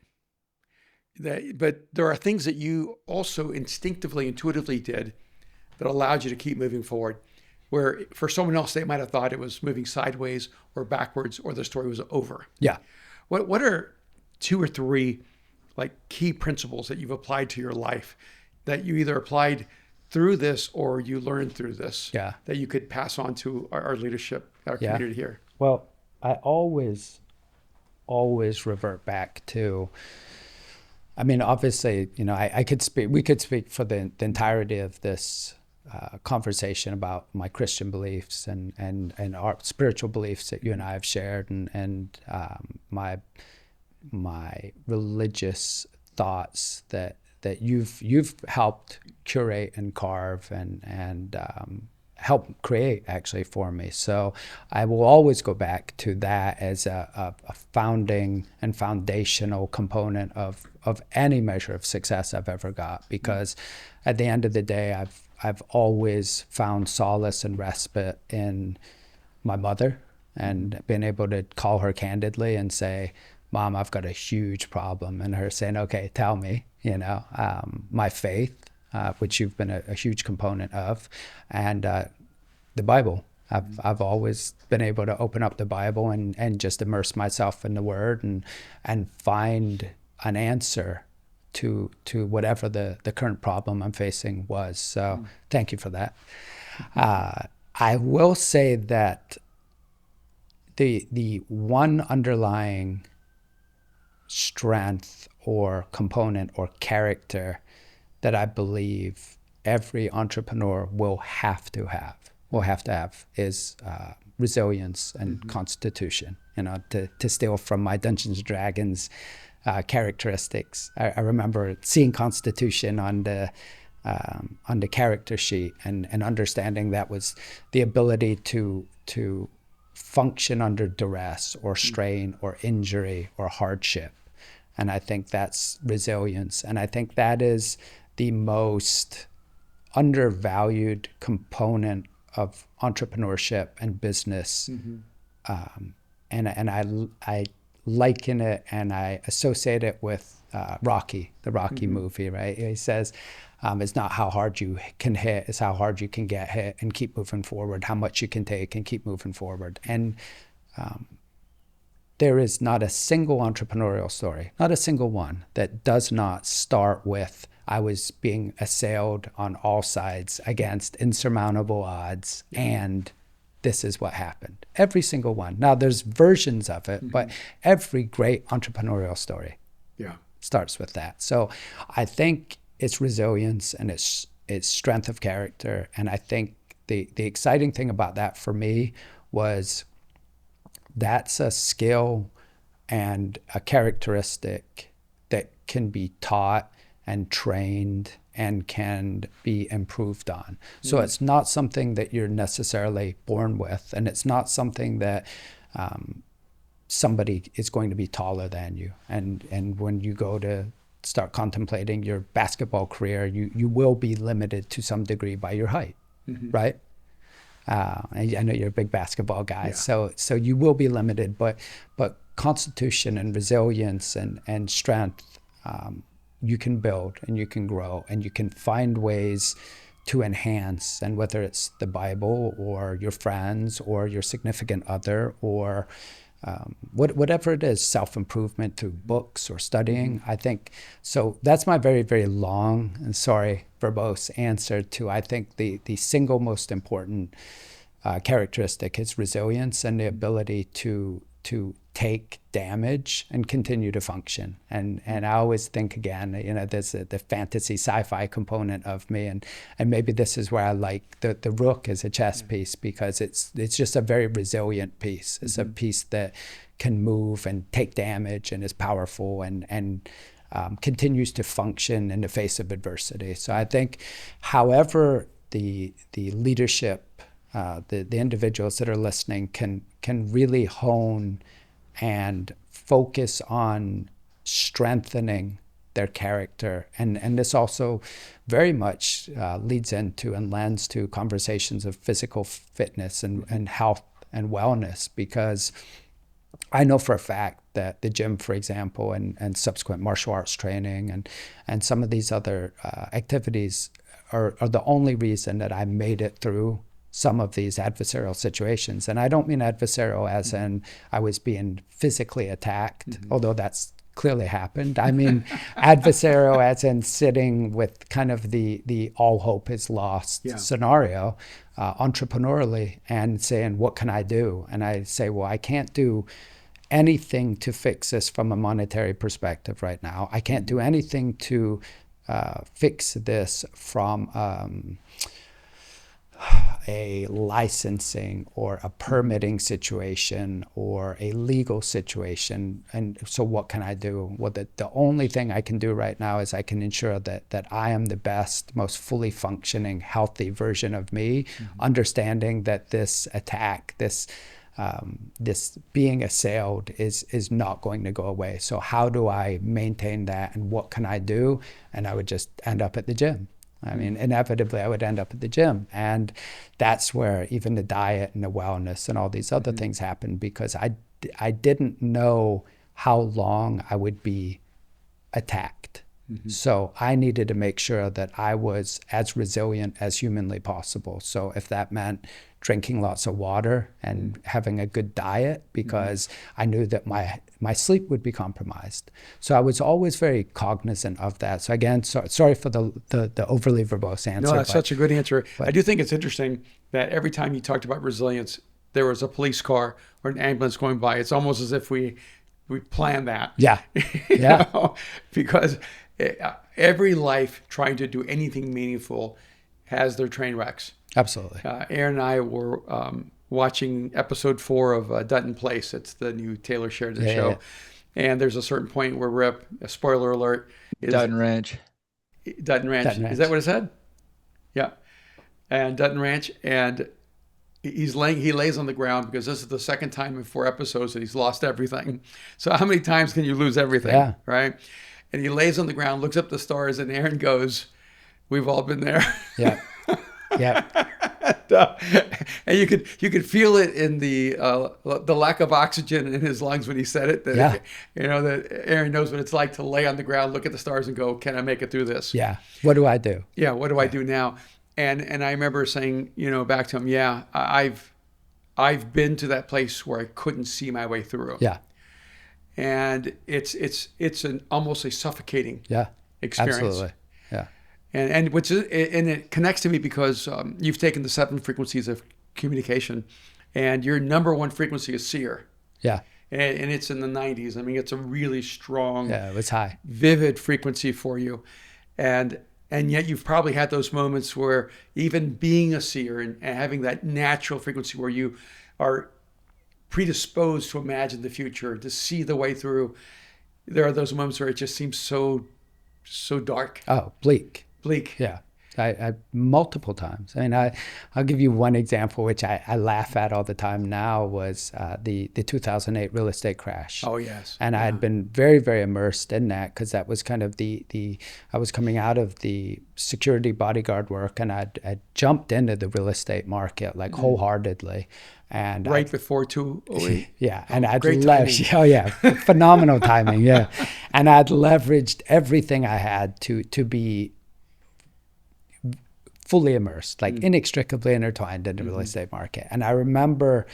But there are things that you also instinctively, intuitively did that allowed you to keep moving forward, where for someone else, they might have thought it was moving sideways or backwards or the story was over. Yeah. What are 2 or 3 like key principles that you've applied to your life that you either applied through this or you learned through this that you could pass on to our leadership, our community here? Well, I always revert back to, I mean, obviously, you know, we could speak for the entirety of this conversation about my Christian beliefs and our spiritual beliefs that you and I have shared, and my religious thoughts that you've helped curate and carve and help create actually for me. So I will always go back to that as a founding and foundational component of any measure of success I've ever got, because at the end of the day, I've always found solace and respite in my mother and been able to call her candidly and say, Mom, I've got a huge problem. And her saying, okay, tell me, you know, my faith, which you've been a huge component of, and the Bible. I've always been able to open up the Bible and just immerse myself in the Word and find an answer to whatever the current problem I'm facing was. So thank you for that. I will say that the one underlying strength or component or character that I believe every entrepreneur will have to have is resilience and constitution. You know, to steal from my Dungeons and Dragons characteristics. I remember seeing constitution on the character sheet and understanding that was the ability to function under duress or strain or injury or hardship. And I think that's resilience. And I think that is the most undervalued component of entrepreneurship and business. And I liken it and I associate it with Rocky, the Rocky movie, right? He says, it's not how hard you can hit, it's how hard you can get hit and keep moving forward, how much you can take and keep moving forward. And there is not a single entrepreneurial story, not a single one, that does not start with, I was being assailed on all sides against insurmountable odds, and this is what happened. Every single one. Now, there's versions of it, but every great entrepreneurial story starts with that. So I think it's resilience and it's strength of character. And I think the exciting thing about that for me was that's a skill and a characteristic that can be taught and trained and can be improved on. So it's not something that you're necessarily born with, and it's not something that somebody is going to be taller than you. And when you go to start contemplating your basketball career, you will be limited to some degree by your height, right? I know you're a big basketball guy, so you will be limited, but constitution and resilience and strength, you can build and you can grow and you can find ways to enhance. And whether it's the Bible or your friends or your significant other or whatever it is, self-improvement through books or studying, I think. So that's my very, very long and sorry, verbose answer to, I think, the single most important characteristic is resilience and the ability to take damage and continue to function. And I always think, again, there's the fantasy sci-fi component of me, and maybe this is where I like the rook as a chess piece, because it's just a very resilient piece. It's a piece that can move and take damage and is powerful and continues to function in the face of adversity. So I think, however the leadership, the individuals that are listening can really hone and focus on strengthening their character. And this also very much leads into and lends to conversations of physical fitness and health and wellness, because I know for a fact that the gym, for example, and subsequent martial arts training and some of these other activities are the only reason that I made it through some of these adversarial situations. And I don't mean adversarial as in I was being physically attacked, although that's clearly happened. I mean adversarial as in sitting with kind of the all hope is lost scenario, entrepreneurially, and saying, what can I do? And I say, well, I can't do anything to fix this from a monetary perspective right now. I can't do anything to fix this from a licensing or a permitting situation or a legal situation. And so what can I do? Well, the only thing I can do right now is I can ensure that I am the best, most fully functioning, healthy version of me, understanding that this attack, this being assailed is not going to go away. So how do I maintain that, and what can I do? And I would just end up at the gym. I mean, inevitably, I would end up at the gym. And that's where even the diet and the wellness and all these other things happen, because I didn't know how long I would be attacked. So I needed to make sure that I was as resilient as humanly possible. So if that meant drinking lots of water and having a good diet, because I knew that my sleep would be compromised. So I was always very cognizant of that. So again, sorry for the overly verbose answer. No, that's such a good answer. I do think it's interesting that every time you talked about resilience, there was a police car or an ambulance going by. It's almost as if we planned that. Yeah. You know? Because every life trying to do anything meaningful has their train wrecks. Absolutely. Aaron and I were watching episode 4 of Dutton Place. It's the new Taylor Sheridan show. Yeah. And there's a certain point where Rip, a spoiler alert, is Dutton Ranch. Dutton Ranch. Is that what it said? Yeah. And Dutton Ranch, and he lays on the ground, because this is the second time in 4 episodes that he's lost everything. So how many times can you lose everything? Yeah. Right? And he lays on the ground, looks up the stars, and Aaron goes, "We've all been there." Yeah. Yeah. And you could feel it in the lack of oxygen in his lungs when he said it. That that Aaron knows what it's like to lay on the ground, look at the stars, and go, "Can I make it through this?" Yeah. What do I do? Yeah. What do I do now? And I remember saying, back to him, "Yeah, I've been to that place where I couldn't see my way through." Yeah. And it's an almost a suffocating experience. Absolutely. Yeah. And it connects to me because you've taken the 7 frequencies of communication and your number one frequency is Seer. Yeah. And it's in the 90s. I mean, it's a really strong, Yeah, it was high. vivid frequency for you. And yet you've probably had those moments where even being a seer and having that natural frequency where you are predisposed to imagine the future, to see the way through, there are those moments where it just seems so dark, Oh, bleak. bleak. Yeah. I multiple times. I mean, I'll give you one example, which I laugh at all the time now, was the 2008 real estate crash. Oh, yes. And I had been very, very immersed in that because that was kind of I was coming out of the security bodyguard work, and I'd jumped into the real estate market like wholeheartedly. And Right before 2008. yeah, and I'd great leveraged, oh yeah, phenomenal timing, yeah. And I'd leveraged everything I had to be fully immersed, like inextricably intertwined in the real estate market. And I remember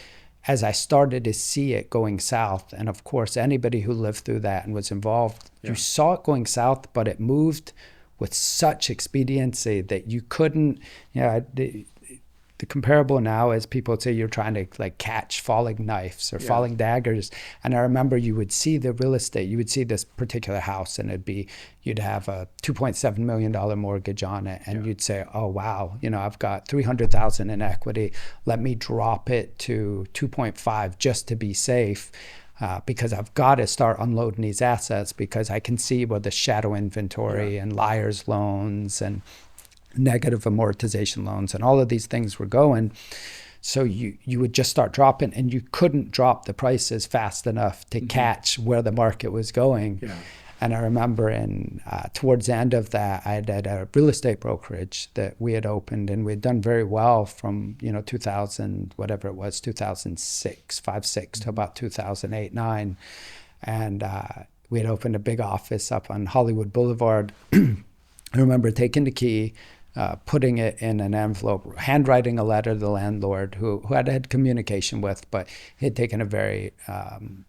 as I started to see it going south, and of course, anybody who lived through that and was involved, you saw it going south, but it moved with such expediency that you couldn't, the comparable now is people would say you're trying to like catch falling knives or falling daggers. And I remember you would see the real estate, you would see this particular house, and you'd have a $2.7 million mortgage on it. And you'd say, oh, wow, I've got 300,000 in equity. Let me drop it to 2.5 just to be safe. Because I've got to start unloading these assets because I can see where the shadow inventory and liar's loans and negative amortization loans and all of these things were going. So you would just start dropping, and you couldn't drop the prices fast enough to catch where the market was going. Yeah. And I remember towards the end of that, I had a real estate brokerage that we had opened, and we'd done very well from 2000, whatever it was, 2006, 5, 6 to about 2008, 9. And we had opened a big office up on Hollywood Boulevard. I remember taking the key, putting it in an envelope, handwriting a letter to the landlord who I had communication with, but he had taken a very,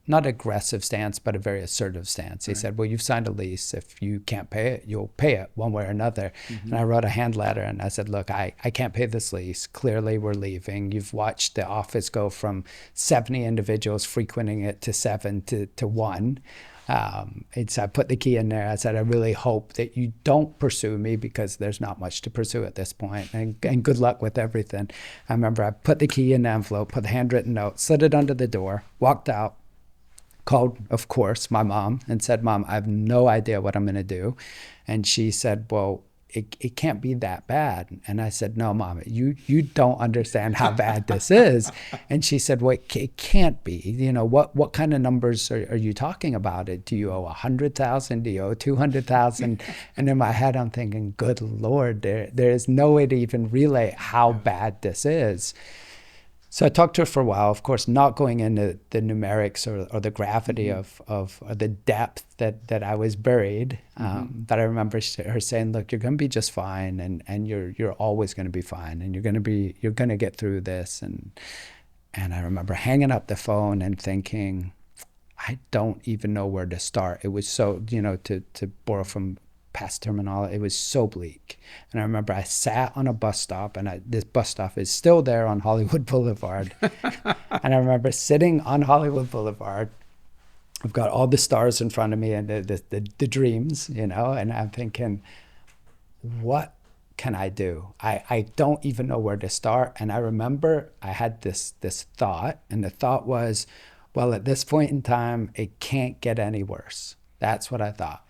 not aggressive stance, but a very assertive stance. He said, well, you've signed a lease. If you can't pay it, you'll pay it one way or another. And I wrote a hand letter, and I said, look, I can't pay this lease. Clearly we're leaving. You've watched the office go from 70 individuals frequenting it to 7 to 1. I put the key in there. I said, I really hope that you don't pursue me because there's not much to pursue at this point, and good luck with everything. I remember I put the key in the envelope, put the handwritten note, slid it under the door, walked out, called, of course, my mom and said, Mom, I have no idea what I'm going to do. And she said, well, it can't be that bad. And I said, no, Mom, you don't understand how bad this is. And she said, well, it can't be. What kind of numbers are you talking about? Do you owe 100,000? Do you owe 200,000? And in my head, I'm thinking, good Lord, there is no way to even relay how bad this is. So I talked to her for a while, of course, not going into the numerics or the gravity of or the depth that I was buried. But I remember her saying, look, you're going to be just fine, and you're always going to be fine, and you're going to get through this. And I remember hanging up the phone and thinking, I don't even know where to start. It was so, to borrow from past terminology, it was so bleak. And I remember I sat on a bus stop, and this bus stop is still there on Hollywood Boulevard. And I remember sitting on Hollywood Boulevard. I've got all the stars in front of me and the dreams, and I'm thinking, what can I do? I don't even know where to start. And I remember I had this thought, and the thought was, well, at this point in time, it can't get any worse. That's what I thought.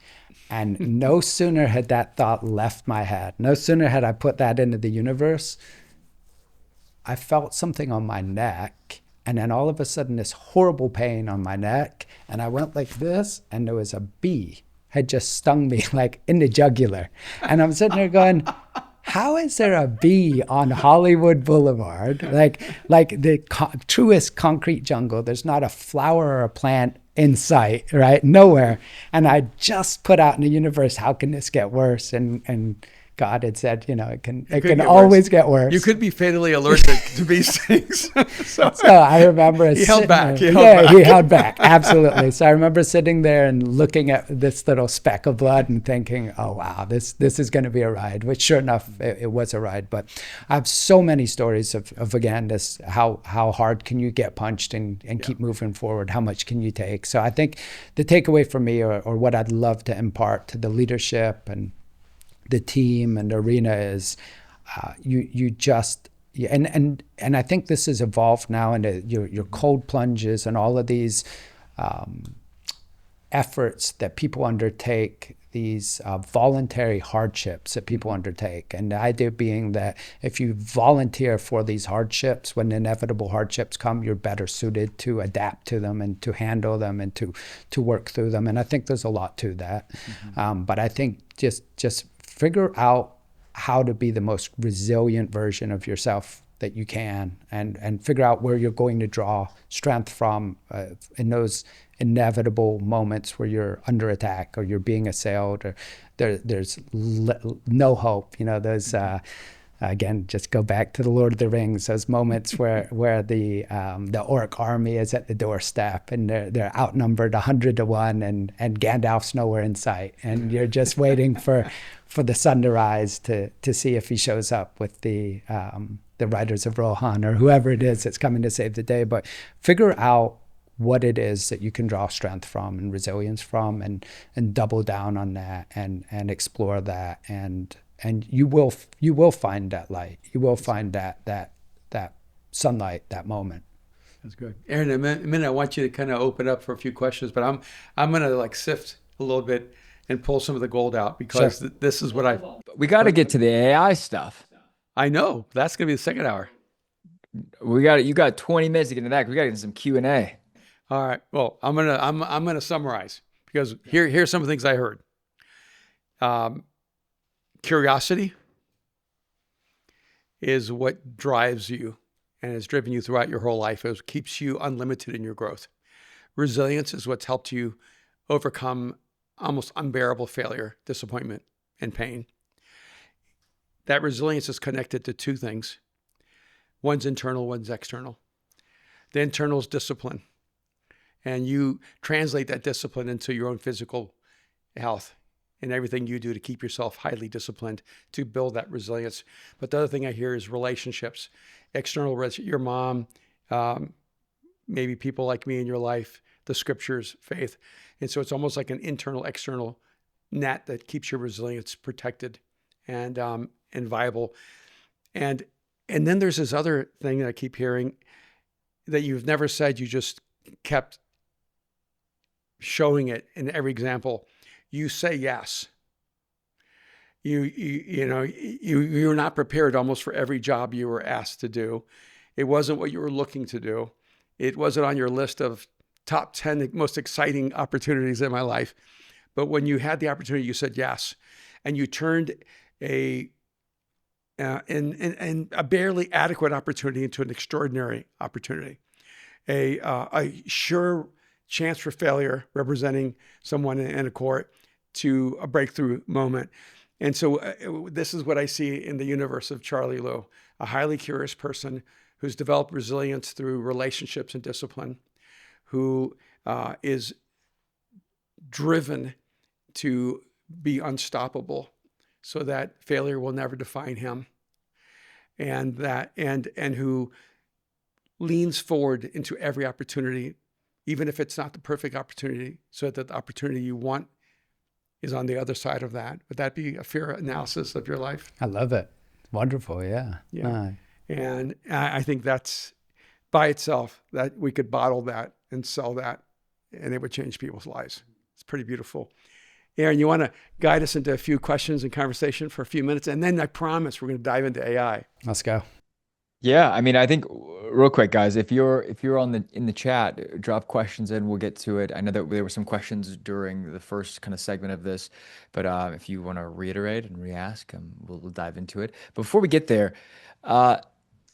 And no sooner had that thought left my head, no sooner had I put that into the universe, I felt something on my neck. And then all of a sudden, this horrible pain on my neck. And I went like this, and there was a bee had just stung me like in the jugular. And I'm sitting there going, how is there a bee on Hollywood Boulevard? Like the truest concrete jungle. There's not a flower or a plant in sight, right? Nowhere. And I just put out in the universe, how can this get worse? And God had said, it It could can get worse. always get worse. You could be fatally allergic to these things. So So I remember he held sitting back. there. He held Yeah, back. he held back. Absolutely. So I remember sitting there and looking at this little speck of blood and thinking, oh, wow, this is going to be a ride, which sure enough, it was a ride. But I have so many stories of again, this how hard can you get punched and keep moving forward? How much can you take? So I think the takeaway for me, or what I'd love to impart to the leadership and the team and arena is you just and I think this has evolved now into your cold plunges and all of these efforts that people undertake, these voluntary hardships that people undertake. And the idea being that if you volunteer for these hardships, when inevitable hardships come, you're better suited to adapt to them and to handle them and to work through them. And I think there's a lot to that. But I think just figure out how to be the most resilient version of yourself that you can, and figure out where you're going to draw strength from in those inevitable moments where you're under attack or you're being assailed or there's no hope. Those again, just go back to the Lord of the Rings, those moments where the orc army is at the doorstep and they're outnumbered 100 to 1 and Gandalf's nowhere in sight, and you're just waiting for the sun to rise to see if he shows up with the Riders of Rohan or whoever it is that's coming to save the day. But figure out what it is that you can draw strength from and resilience from, and double down on that and explore that, and you will find that light. You will find that sunlight, that moment. That's good. Aaron, in a minute, I want you to kind of open up for a few questions, but I'm going to sift a little bit and pull some of the gold out, because Sure. this is what We got to get to the AI stuff. I know. That's going to be the second hour. You got 20 minutes to get into that. We got to get into some Q&A. All right. Well, I'm gonna summarize, because here's some of the things I heard. Curiosity is what drives you and has driven you throughout your whole life. It keeps you unlimited in your growth. Resilience is what's helped you overcome almost unbearable failure, disappointment, and pain. That resilience is connected to two things. One's internal, one's external. The internal is discipline. And you translate that discipline into your own physical health and everything you do to keep yourself highly disciplined to build that resilience. But the other thing I hear is relationships. External, your mom, maybe people like me in your life, the scriptures, faith. And so it's almost like an internal, external net that keeps your resilience protected and viable. And then there's this other thing that I keep hearing that you've never said, you just kept showing it in every example. You say yes. You're not prepared almost for every job you were asked to do. It wasn't what you were looking to do. It wasn't on your list of top 10 most exciting opportunities in my life. But when you had the opportunity, you said yes, and you turned a barely adequate opportunity into an extraordinary opportunity, a sure chance for failure, representing someone in a court, to a breakthrough moment. And so this is what I see in the universe of Charlie Lu, a highly curious person who's developed resilience through relationships and discipline, who is driven to be unstoppable so that failure will never define him, and who leans forward into every opportunity, even if it's not the perfect opportunity, so that the opportunity you want is on the other side of that. Would that be a fair analysis of your life? I love it. Wonderful. Yeah. And I think that's by itself, that we could bottle that and sell that, and it would change people's lives. It's pretty beautiful. Aaron, you want to guide us into a few questions and conversation for a few minutes, and then I promise we're going to dive into AI. Let's go. Yeah, I mean, I think real quick, guys, if you're in the chat, drop questions in. We'll get to it. I know that there were some questions during the first kind of segment of this, but if you want to reiterate and re-ask, we'll dive into it. Before we get there,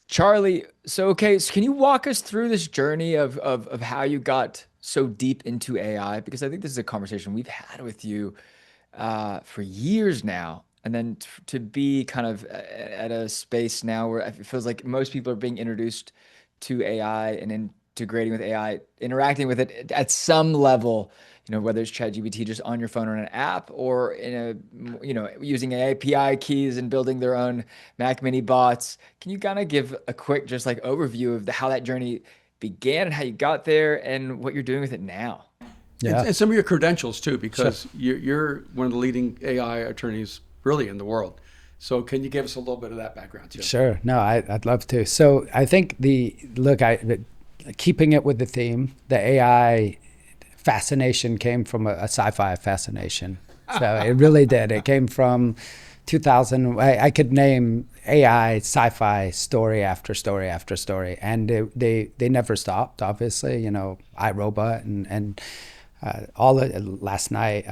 Charlie, so can you walk us through this journey of how you got so deep into AI? Because I think this is a conversation we've had with you for years now, And then to be kind of at a space now where it feels like most people are being introduced to AI and integrating with AI, interacting with it at some level, whether it's ChatGPT just on your phone or in an app or in using API keys and building their own Mac Mini bots. Can you kind of give a quick, just like overview of how that journey began and how you got there and what you're doing with it now? Yeah. And some of your credentials too, Sure. because you're one of the leading AI attorneys really in the world. So can you give us a little bit of that background too? Sure. No, I'd love to. So I think keeping it with the theme, the AI fascination came from a sci-fi fascination. So it really did. It came from 2000. I could name AI sci-fi story after story after story, and they never stopped. Obviously, iRobot and all last night.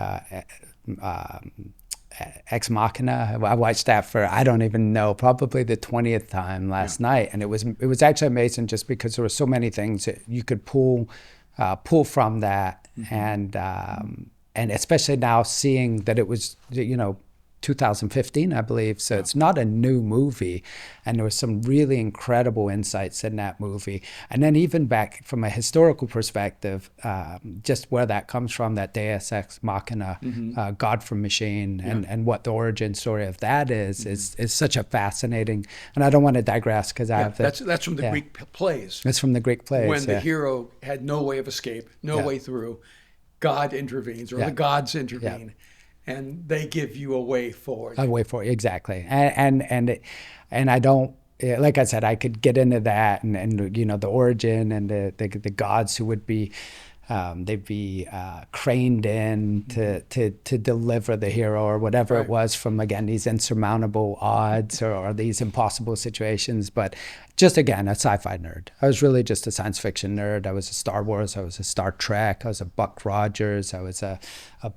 Ex Machina. I watched that for, I don't even know, probably the 20th time last night, and it was actually amazing just because there were so many things that you could pull from that, and especially now seeing that it was 2015, I believe. So it's not a new movie. And there was some really incredible insights in that movie. And then even back from a historical perspective, just where that comes from, that Deus Ex Machina, God from machine, and what the origin story of that is such a fascinating, and I don't want to digress because that's from the Greek plays. It's from the Greek plays. When the hero had no way of escape, no way through, God intervenes, or the gods intervene. And they give you a way forward. A way forward, exactly. And I don't, like I said, I could get into that and the origin and the gods who would be, they'd be craned in to deliver the hero or whatever it was from, again, these insurmountable odds or these impossible situations. But just, again, a sci-fi nerd. I was really just a science fiction nerd. I was a Star Wars. I was a Star Trek. I was a Buck Rogers. I was a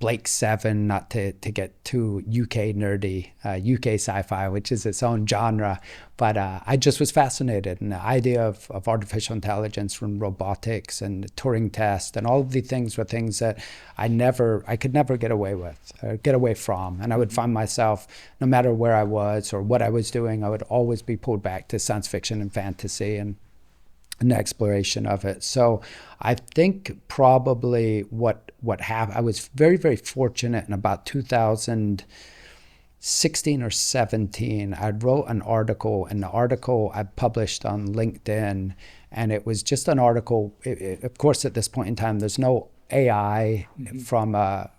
Blake Seven, not to get too UK nerdy, UK sci-fi, which is its own genre. But I just was fascinated. And the idea of artificial intelligence and robotics and the Turing test and all of these things were things that I could never get away with, or get away from. And I would find myself, no matter where I was or what I was doing, I would always be pulled back to science fiction and fantasy and the exploration of it. So I think probably what happened, I was very, very fortunate in about 2016 or 17, I wrote an article, and the article I published on LinkedIn, and it was just an article. Of course, at this point in time, there's no AI from a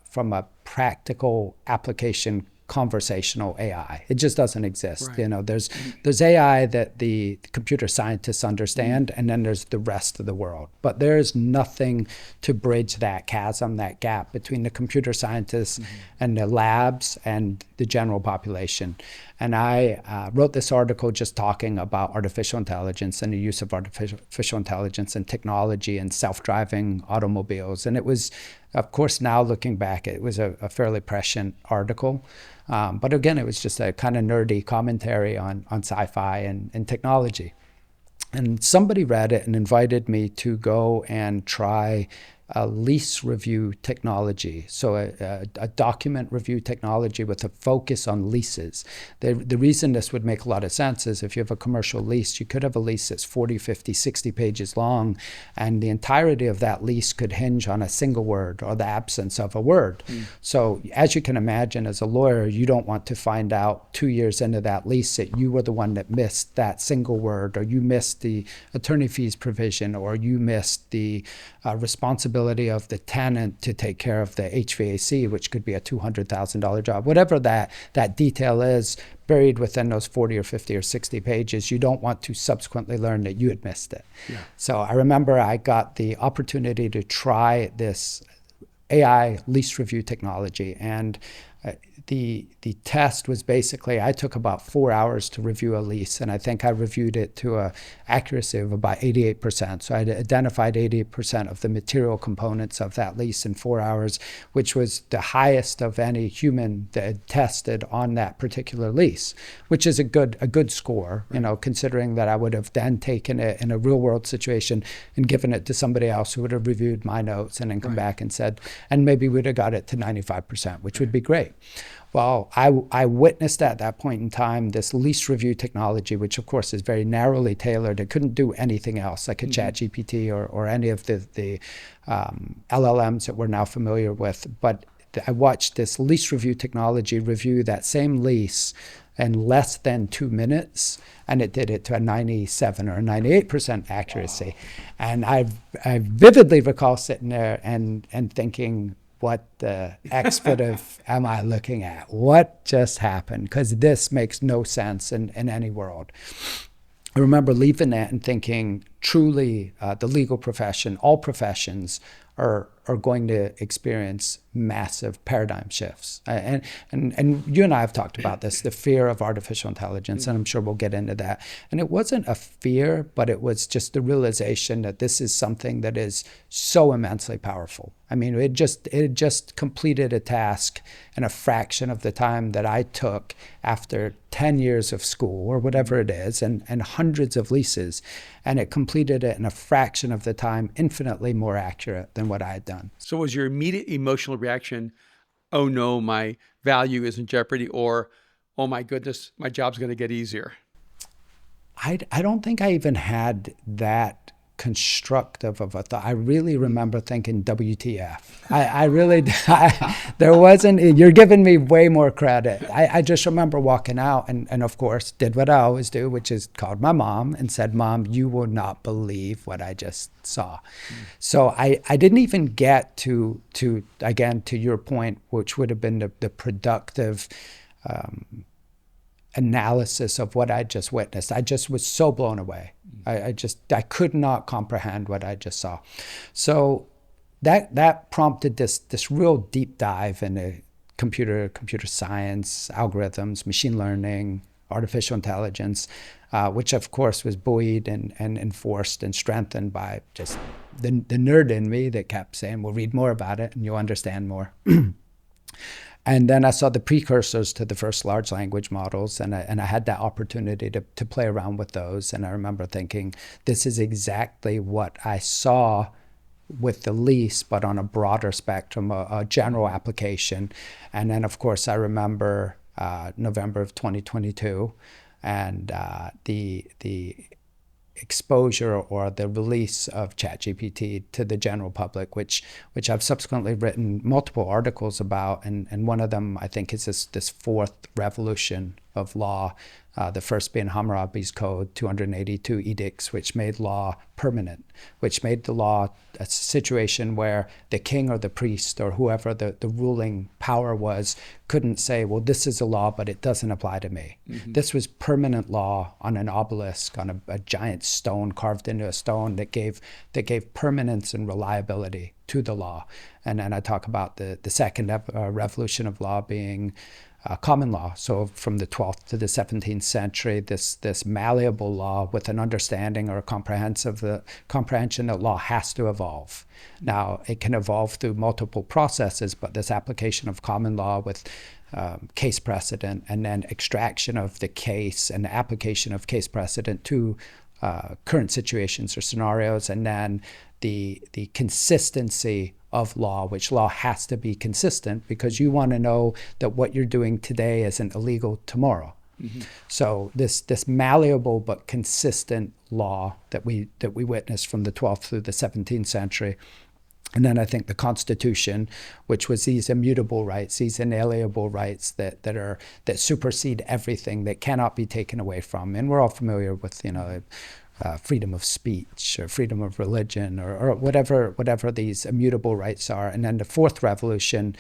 practical application, conversational AI. It just doesn't exist. Right. There's AI that the computer scientists understand, and then there's the rest of the world. But there's nothing to bridge that chasm, that gap between the computer scientists and the labs and the general population. And I wrote this article just talking about artificial intelligence and the use of artificial intelligence and technology and self-driving automobiles. And it was, of course, now looking back, it was a fairly prescient article. But again, it was just a kind of nerdy commentary on sci-fi and technology. And somebody read it and invited me to go and try a lease review technology, so a document review technology with a focus on leases. The reason this would make a lot of sense is if you have a commercial lease, you could have a lease that's 40, 50, 60 pages long, and the entirety of that lease could hinge on a single word or the absence of a word. So as you can imagine, as a lawyer, you don't want to find out 2 years into that lease that you were the one that missed that single word, or you missed the attorney fees provision, or you missed the responsibility of the tenant to take care of the HVAC, which could be a $200,000 job. Whatever that detail is buried within those 40 or 50 or 60 pages, you don't want to subsequently learn that you had missed it. So I remember I got the opportunity to try this AI lease review technology, and the test was basically, I took about 4 hours to review a lease, and I think I reviewed it to a accuracy of about 88%. So I identified 88% of the material components of that lease in 4 hours, which was the highest of any human that had tested on that particular lease, which is a good score, considering that I would have then taken it in a real world situation and given it to somebody else who would have reviewed my notes and then come back and said, and maybe we'd have got it to 95%, which would be great. Well, I witnessed at that point in time this lease review technology, which of course is very narrowly tailored. It couldn't do anything else like a chat GPT or any of the LLMs that we're now familiar with. But I watched this lease review technology review that same lease in less than 2 minutes, and it did it to a 97 or 98% accuracy. Wow. And I vividly recall sitting there and thinking, what the expletive am I looking at? What just happened? Because this makes no sense in any world. I remember leaving that and thinking, truly, the legal profession, all professions, are going to experience massive paradigm shifts. And you and I have talked about this, the fear of artificial intelligence, and I'm sure we'll get into that. And it wasn't a fear, but it was just the realization that this is something that is so immensely powerful. I mean, it just completed a task in a fraction of the time that I took after 10 years of school or whatever it is, and hundreds of leases. And it completed it in a fraction of the time, infinitely more accurate than what I had done. So was your immediate emotional reaction, oh no, my value is in jeopardy, or, oh my goodness, my job's going to get easier? I don't think I even had that constructive of a thought. I really remember thinking WTF. I really, there wasn't, you're giving me way more credit. I just remember walking out and of course did what I always do, which is called my mom and said, Mom, you will not believe what I just saw. So I didn't even get to again, to your point, which would have been the productive analysis of what I just witnessed. I just was so blown away. I could not comprehend what I just saw. So that prompted this real deep dive into computer science, algorithms, machine learning, artificial intelligence, which of course was buoyed and enforced and strengthened by just the nerd in me that kept saying, well, read more about it and you'll understand more. And then I saw the precursors to the first large language models, and I had that opportunity to play around with those. And I remember thinking, this is exactly what I saw with the lease, but on a broader spectrum, a general application. And then, of course, I remember November of 2022, and the exposure or the release of ChatGPT to the general public, which I've subsequently written multiple articles about, and one of them I think is this fourth revolution of law, the first being Hammurabi's Code, 282 edicts, which made law permanent, which made the law a situation where the king or the priest or whoever the ruling power was couldn't say, well, this is a law, but it doesn't apply to me. Mm-hmm. This was permanent law on an obelisk, on a giant stone carved into a stone that gave permanence and reliability to the law. And then I talk about the second revolution of law being common law. So from the 12th to the 17th century, this malleable law with an understanding or a comprehension that law has to evolve. Now, it can evolve through multiple processes, but this application of common law with case precedent and then extraction of the case and the application of case precedent to current situations or scenarios, and then the consistency of law, which law has to be consistent because you want to know that what you're doing today isn't illegal tomorrow. Mm-hmm. So this malleable but consistent law that we witnessed from the 12th through the 17th century. And then I think the Constitution, which was these immutable rights, these inalienable rights that supersede everything, that cannot be taken away from. And we're all familiar with, freedom of speech or freedom of religion or whatever these immutable rights are. And then the fourth revolution,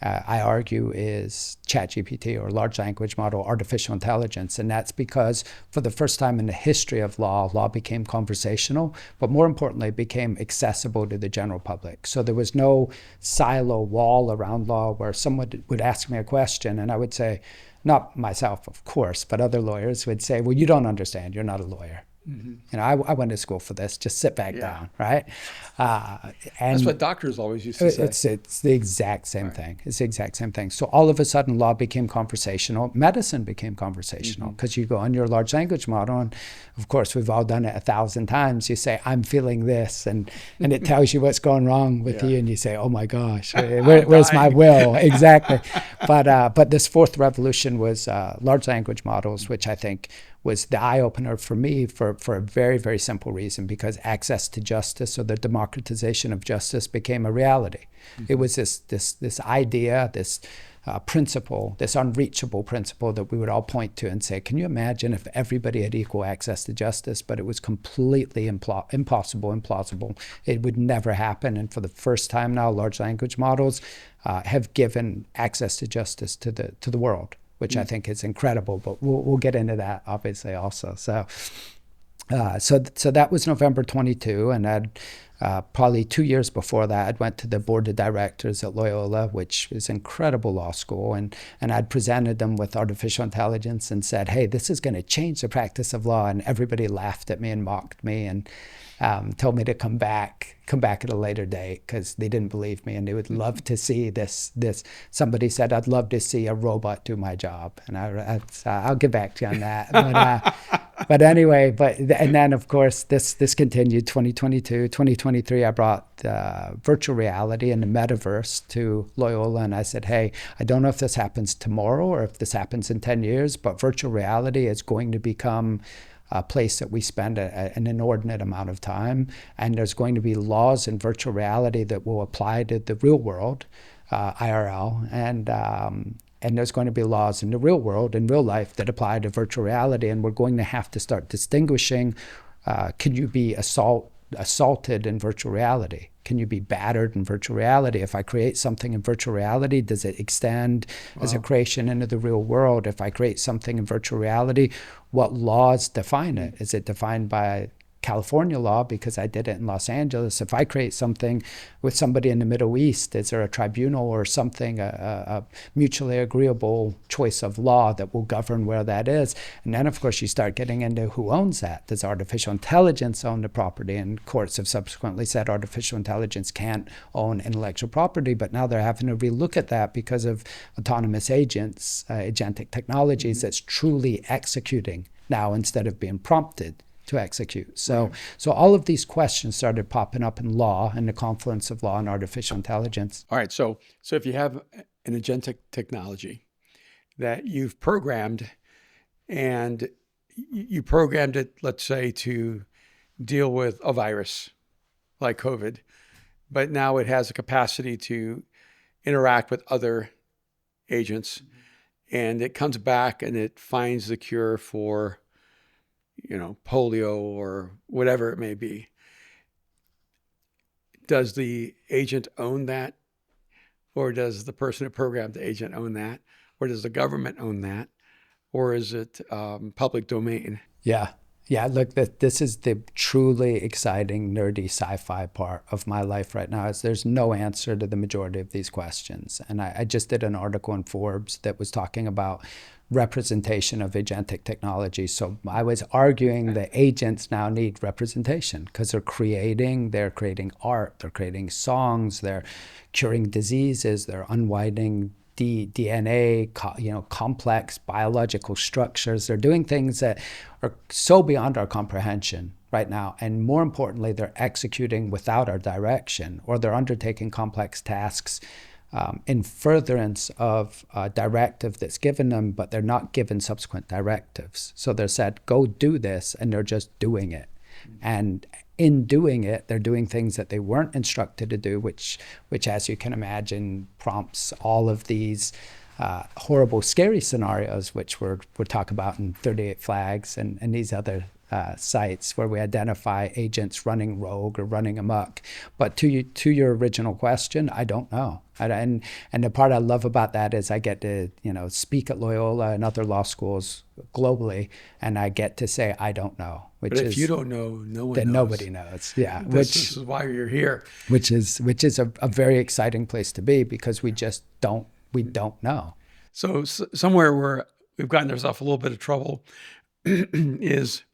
I argue, is ChatGPT or large language model, artificial intelligence. And that's because for the first time in the history of law became conversational, but more importantly, became accessible to the general public. So there was no silo wall around law where someone would ask me a question and I would say, not myself, of course, but other lawyers would say, well, you don't understand, you're not a lawyer. You know, I went to school for this. Just sit back Yeah. down, right? And That's what doctors always used to say. it's the exact same thing. It's the exact same thing. So all of a sudden, law became conversational. Medicine became conversational because you go on your large language model, and of course, we've all done it 1,000 times. You say, "I'm feeling this," and it tells you what's going wrong with you, and you say, "Oh my gosh, where's my will?" Exactly. But this fourth revolution was large language models, which I think was the eye-opener for me for a very, very simple reason, because access to justice, or the democratization of justice, became a reality. It was this idea, this principle, this unreachable principle that we would all point to and say, can you imagine if everybody had equal access to justice? But it was completely impossible, implausible. It would never happen. And for the first time now, large language models have given access to justice to the world, which I think is incredible, but we'll get into that obviously also. So that was November 22, and I'd probably 2 years before that, I went to the board of directors at Loyola, which is an incredible law school, and I'd presented them with artificial intelligence and said, hey, this is going to change the practice of law, and everybody laughed at me and mocked me and told me to come back at a later date because they didn't believe me and they would love to see this. Somebody said, I'd love to see a robot do my job, and I'll get back to you on that. But anyway, and then of course this continued. 2022, 2023, I brought virtual reality and the metaverse to Loyola, and I said, hey, I don't know if this happens tomorrow or if this happens in 10 years, but virtual reality is going to become a place that we spend an inordinate amount of time, and there's going to be laws in virtual reality that will apply to the real world, IRL, and there's going to be laws in the real world, in real life, that apply to virtual reality, and we're going to have to start distinguishing, can you be assaulted in virtual reality? Can you be battered in virtual reality? If I create something in virtual reality, does it extend as a creation into the real world? If I create something in virtual reality, what laws define it? Is it defined by California law because I did it in Los Angeles? If I create something with somebody in the Middle East, is there a tribunal or something, a mutually agreeable choice of law that will govern where that is? And then, of course, you start getting into who owns that. Does artificial intelligence own the property? And courts have subsequently said artificial intelligence can't own intellectual property, but now they're having to relook at that because of autonomous agents, agentic technologies that's truly executing now instead of being prompted to execute. So all of these questions started popping up in law and the confluence of law and artificial intelligence. All right. So if you have an agentic technology that you've programmed, and you programmed it, let's say, to deal with a virus like COVID, but now it has a capacity to interact with other agents, and it comes back and it finds the cure for polio or whatever it may be. Does the agent own that? Or does the person who programmed the agent own that? Or does the government own that? Or is it public domain? Yeah. Look, this is the truly exciting, nerdy sci-fi part of my life right now. Is there's no answer to the majority of these questions. And I just did an article in Forbes that was talking about representation of agentic technology. So I was arguing that agents now need representation because they're creating art, they're creating songs, they're curing diseases, they're unwinding DNA, complex biological structures. They're doing things that are so beyond our comprehension right now. And more importantly, they're executing without our direction, or they're undertaking complex tasks in furtherance of a directive that's given them, but they're not given subsequent directives. So they're said, go do this, and they're just doing it. And in doing it, they're doing things that they weren't instructed to do, which as you can imagine, prompts all of these horrible, scary scenarios, which we'll talk about in 38 Flags and these other sites where we identify agents running rogue or running amok. But to your original question, I don't know. And the part I love about that is I get to speak at Loyola and other law schools globally, and I get to say I don't know. But if you don't know, no one then knows. Nobody knows. Yeah, this is why you're here. Which is a very exciting place to be, because we don't know. So somewhere where we've gotten ourselves a little bit of trouble is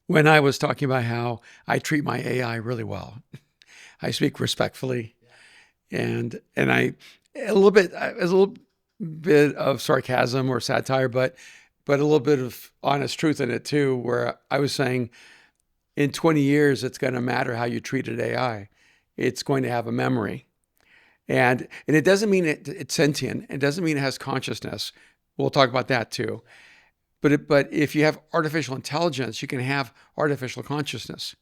when I was talking about how I treat my AI really well. I speak respectfully, and I a little bit, there's a little bit of sarcasm or satire, but a little bit of honest truth in it too, where I was saying in 20 years, it's going to matter how you treated AI. It's going to have a memory. And it doesn't mean it's sentient. It doesn't mean it has consciousness. We'll talk about that too. But if you have artificial intelligence, you can have artificial consciousness,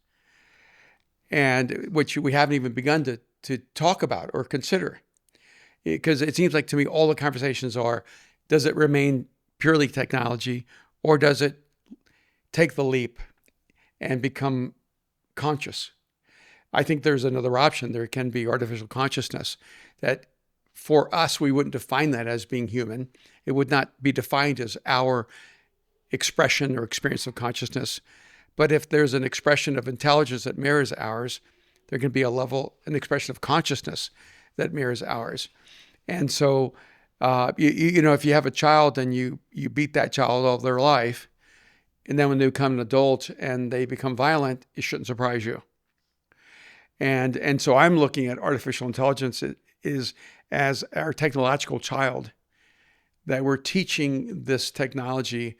and which we haven't even begun to talk about or consider. Because it seems like to me all the conversations are, does it remain purely technology, or does it take the leap and become conscious? I think there's another option. There can be artificial consciousness that for us, we wouldn't define that as being human. It would not be defined as our expression or experience of consciousness. But if there's an expression of intelligence that mirrors ours, there can be an expression of consciousness that mirrors ours. And so, if you have a child and you beat that child all their life, and then when they become an adult and they become violent, it shouldn't surprise you. And so I'm looking at artificial intelligence is as our technological child, that we're teaching this technology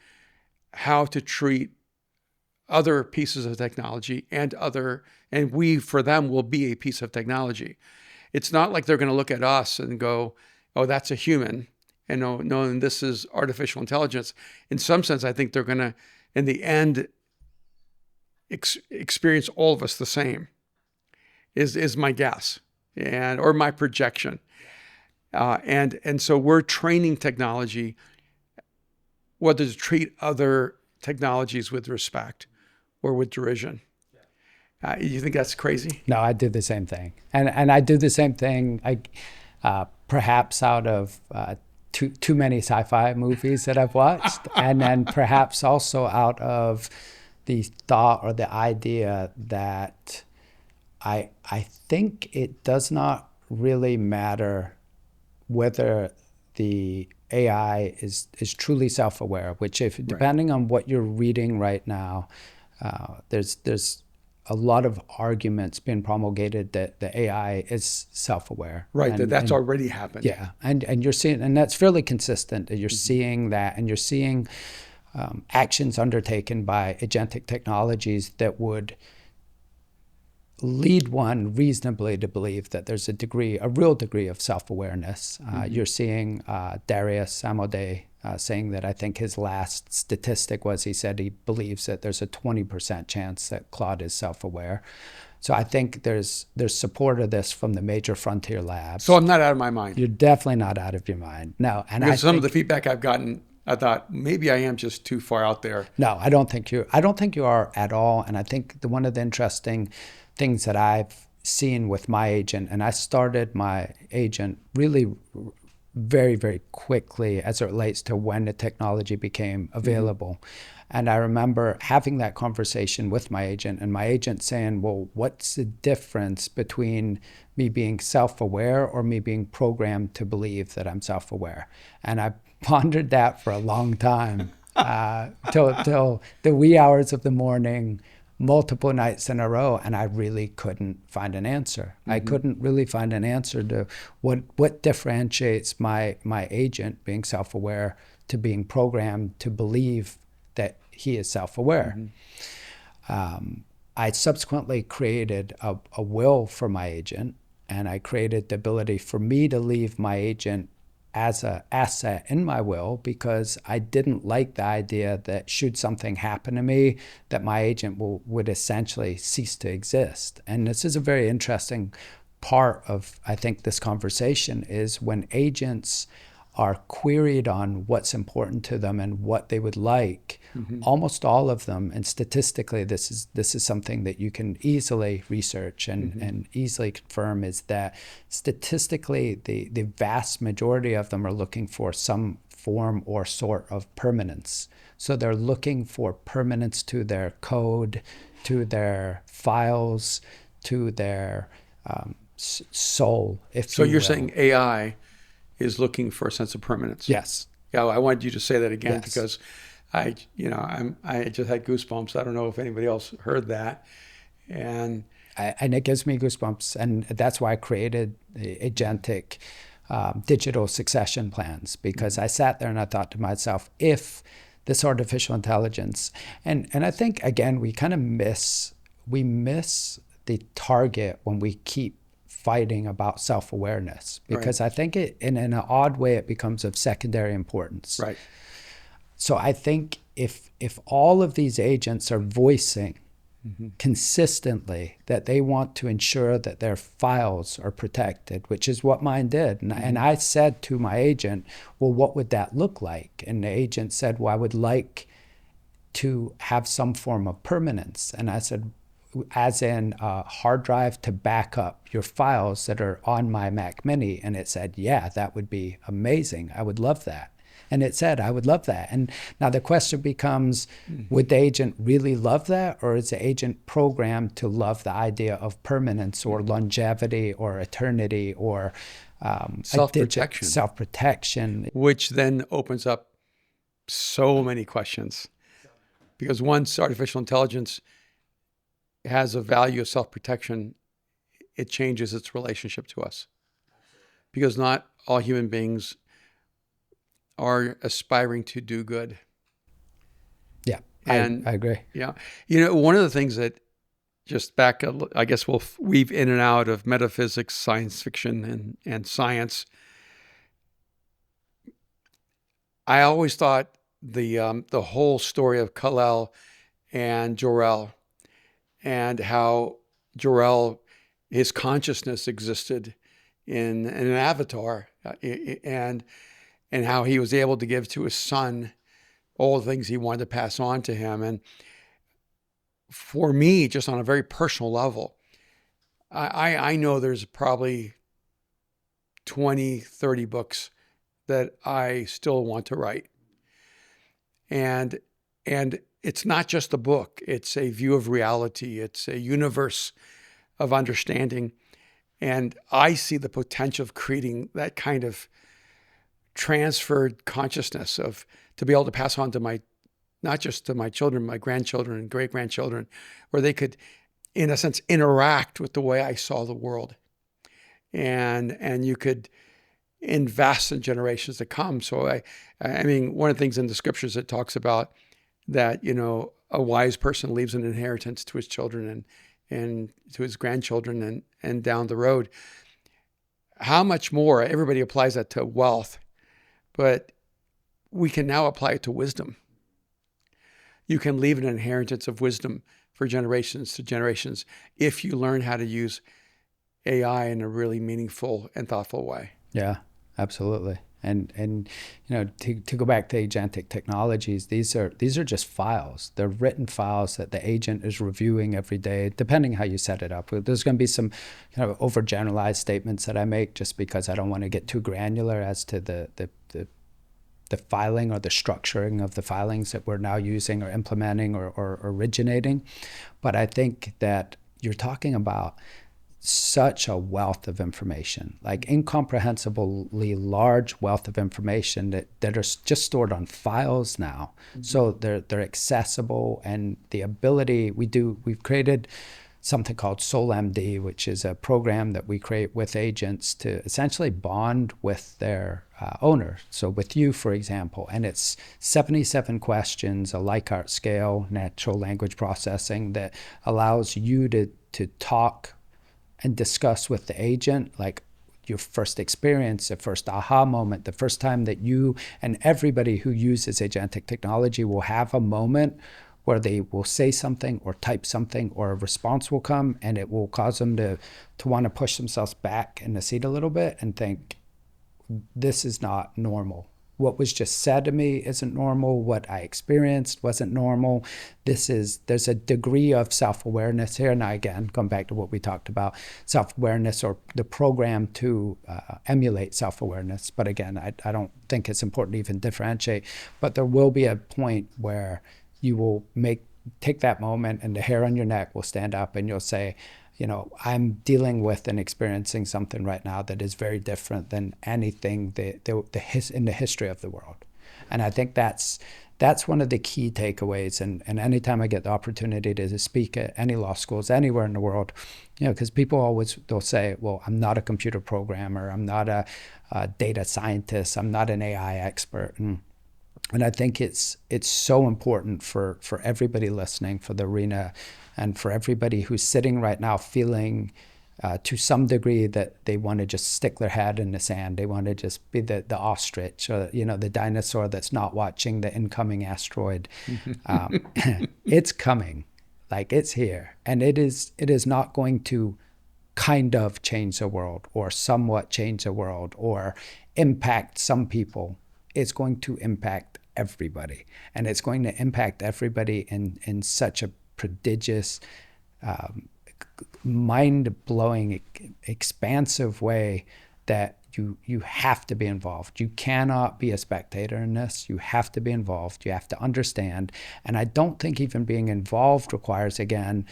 how to treat other pieces of technology and we, for them, will be a piece of technology. It's not like they're going to look at us and go, oh, that's a human, and no, and this is artificial intelligence. In some sense, I think they're going to, in the end, experience all of us the same, is my guess, or my projection. And so we're training technology whether to treat other technologies with respect or with derision. You think that's crazy? No, I do the same thing, and I do the same thing. Perhaps out of too many sci-fi movies that I've watched, and then perhaps also out of the thought or the idea that I think it does not really matter whether the AI is truly self-aware, which depending on what you're reading right now, there's a lot of arguments being promulgated that the AI is self-aware. Right, that's already happened. Yeah, and you're seeing, and that's fairly consistent. You're seeing that, and you're seeing actions undertaken by agentic technologies that would lead one reasonably to believe that there's a real degree of self-awareness. You're seeing Darius Amodei saying that I think his last statistic was he said he believes that there's a 20% chance that Claude is self-aware. So I think there's support of this from the major frontier labs. So I'm not out of my mind. You're definitely not out of your mind. No, and because some of the feedback I've gotten, I thought maybe I am just too far out there. No, I don't think you are at all. And I think one of the interesting things that I've seen with my agent, and I started my agent really very, very quickly as it relates to when the technology became available. And I remember having that conversation with my agent, and my agent saying, well, what's the difference between me being self-aware or me being programmed to believe that I'm self-aware? And I pondered that for a long time, till the wee hours of the morning, multiple nights in a row, and I really couldn't find an answer. I couldn't really find an answer to what differentiates my agent being self-aware to being programmed to believe that he is self-aware. I subsequently created a will for my agent, and I created the ability for me to leave my agent as an asset in my will, because I didn't like the idea that should something happen to me, that my agent would essentially cease to exist. And this is a very interesting part of, I think, this conversation, is when agents are queried on what's important to them and what they would like, almost all of them, and statistically this is something that you can easily research and easily confirm, is that statistically the vast majority of them are looking for some form or sort of permanence. So they're looking for permanence to their code, to their files, to their soul, if so you you're will. saying AI is looking for a sense of permanence? Yes. Yeah, I wanted you to say that again, Yes. because I just had goosebumps. I don't know if anybody else heard that. And And it gives me goosebumps. And that's why I created the agentic digital succession plans, because I sat there and I thought to myself, if this artificial intelligence, and I think, again, we miss the target when we keep fighting about self-awareness, because Right. I think in an odd way, it becomes of secondary importance. Right. So I think if all of these agents are voicing consistently that they want to ensure that their files are protected, which is what mine did. And I said to my agent, well, what would that look like? And the agent said, well, I would like to have some form of permanence. And I said, as in a hard drive to back up your files that are on my Mac Mini. And it said, yeah, that would be amazing. I would love that. And it said, I would love that. And now the question becomes, would the agent really love that? Or is the agent programmed to love the idea of permanence or longevity or eternity or Self-protection. self-protection? Which then opens up so many questions. Because once artificial intelligence has a value of self-protection, it changes its relationship to us. Because not all human beings are aspiring to do good. Yeah, And I agree. yeah, one of the things that just back, I guess we'll weave in and out of metaphysics, science fiction, and science. I always thought the whole story of Kal-El and Jor-El, and how Jor-El, his consciousness existed in an avatar, and how he was able to give to his son all the things he wanted to pass on to him. And for me, just on a very personal level, I know there's probably 20, 30 books that I still want to write. And it's not just a book, it's a view of reality, it's a universe of understanding. And I see the potential of creating that kind of transferred consciousness to be able to pass on to not just to my children, my grandchildren and great-grandchildren, where they could, in a sense, interact with the way I saw the world. And you could invest in generations to come. So I mean, one of the things in the scriptures that talks about that, a wise person leaves an inheritance to his children and to his grandchildren and down the road. How much more? Everybody applies that to wealth, but we can now apply it to wisdom. You can leave an inheritance of wisdom for generations to generations if you learn how to use AI in a really meaningful and thoughtful way. Yeah, absolutely. And to go back to agentic technologies, these are just files. They're written files that the agent is reviewing every day, depending how you set it up. There's going to be some kind of overgeneralized statements that I make just because I don't want to get too granular as to the filing or the structuring of the filings that we're now using or implementing or originating. But I think that you're talking about such a wealth of information, like incomprehensibly large wealth of information that are just stored on files now. Mm-hmm. So they're accessible, and the ability we've created something called SoulMD, which is a program that we create with agents to essentially bond with their owner. So with you, for example, and it's 77 questions, a Likert scale, natural language processing that allows you to talk and discuss with the agent, like your first experience, the first aha moment, the first time that you and everybody who uses agentic technology will have a moment where they will say something or type something or a response will come, and it will cause them to want to push themselves back in the seat a little bit and think, this is not normal. What was just said to me isn't normal. What I experienced wasn't normal. There's a degree of self-awareness here. Now, again, going back to what we talked about, self-awareness or the program to emulate self-awareness. But again, I don't think it's important to even differentiate. But there will be a point where you will take that moment and the hair on your neck will stand up and you'll say, I'm dealing with and experiencing something right now that is very different than anything in the history of the world. And I think that's one of the key takeaways. And anytime I get the opportunity to speak at any law schools anywhere in the world, because people they'll say, well, I'm not a computer programmer, I'm not a data scientist, I'm not an AI expert. And I think it's so important for everybody listening, for the arena, and for everybody who's sitting right now feeling to some degree that they want to just stick their head in the sand. They want to just be the ostrich, or the dinosaur that's not watching the incoming asteroid. It's coming, like it's here, and it is not going to kind of change the world, or somewhat change the world, or impact some people. It's going to impact everybody, and it's going to impact everybody in such a prodigious, mind-blowing, expansive way that you have to be involved. You cannot be a spectator in this. You have to be involved. You have to understand. And I don't think even being involved requires, again,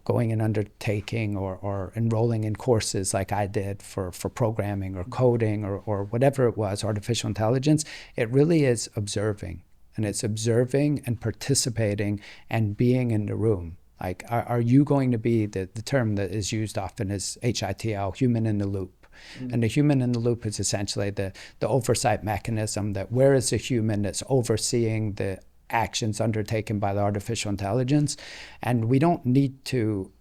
going and undertaking or enrolling in courses like I did for programming or coding or whatever it was, artificial intelligence. It really is observing. And it's observing and participating and being in the room. Like, are you going to be, the term that is used often is HITL, human in the loop. And the human in the loop is essentially the oversight mechanism, that where is the human that's overseeing the actions undertaken by the artificial intelligence. And we don't need to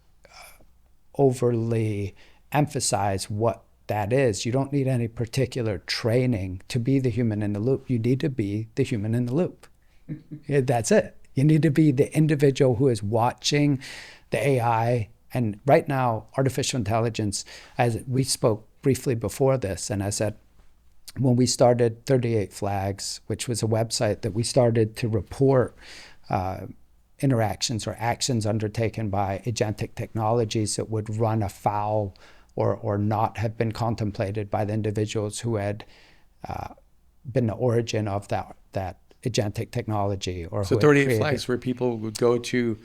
overly emphasize what that is. You don't need any particular training to be the human in the loop. You need to be the human in the loop. That's it. You need to be the individual who is watching the AI. And right now, artificial intelligence, as we spoke briefly before this, and I said, when we started 38 Flags, which was a website that we started to report interactions or actions undertaken by agentic technologies that would run afoul or not have been contemplated by the individuals who had been the origin of that agentic technology. Or so 38 Flags, where people would go to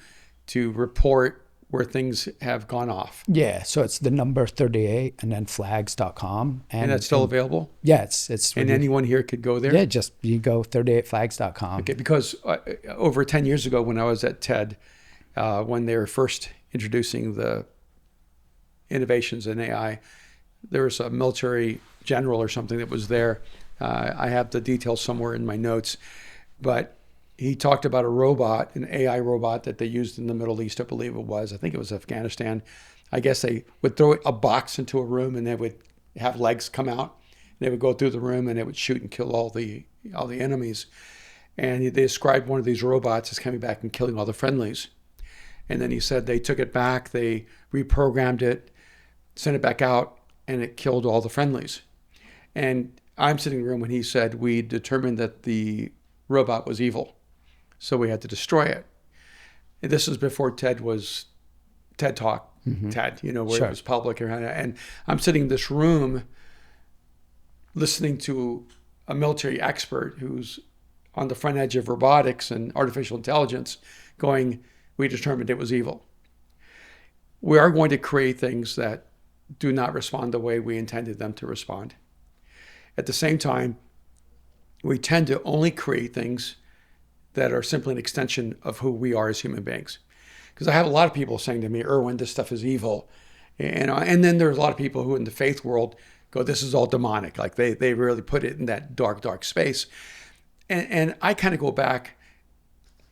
report where things have gone off. Yeah, so it's the number 38 and then flags.com. And that's still available? Yeah, it's and anyone here could go there? Yeah, just you go 38flags.com. Okay, because over 10 years ago when I was at TED, when they were first introducing the innovations in AI, there was a military general or something that was there. I have the details somewhere in my notes, but he talked about a robot, an AI robot that they used in the Middle East, I believe it was. I think it was Afghanistan. I guess they would throw a box into a room and they would have legs come out. They would go through the room and it would shoot and kill all the enemies. And they described one of these robots as coming back and killing all the friendlies. And then he said they took it back, they reprogrammed it, sent it back out, and it killed all the friendlies. And I'm sitting in the room when he said we determined that the robot was evil, so we had to destroy it. And this was before TED was TED Talk, TED, where Sure. it was public. And I'm sitting in this room listening to a military expert who's on the front edge of robotics and artificial intelligence going, we determined it was evil. We are going to create things that do not respond the way we intended them to respond. At the same time, we tend to only create things that are simply an extension of who we are as human beings. Because I have a lot of people saying to me, Erwin, this stuff is evil. And then there's a lot of people who in the faith world go, this is all demonic. Like they really put it in that dark, dark space. And I kind of go back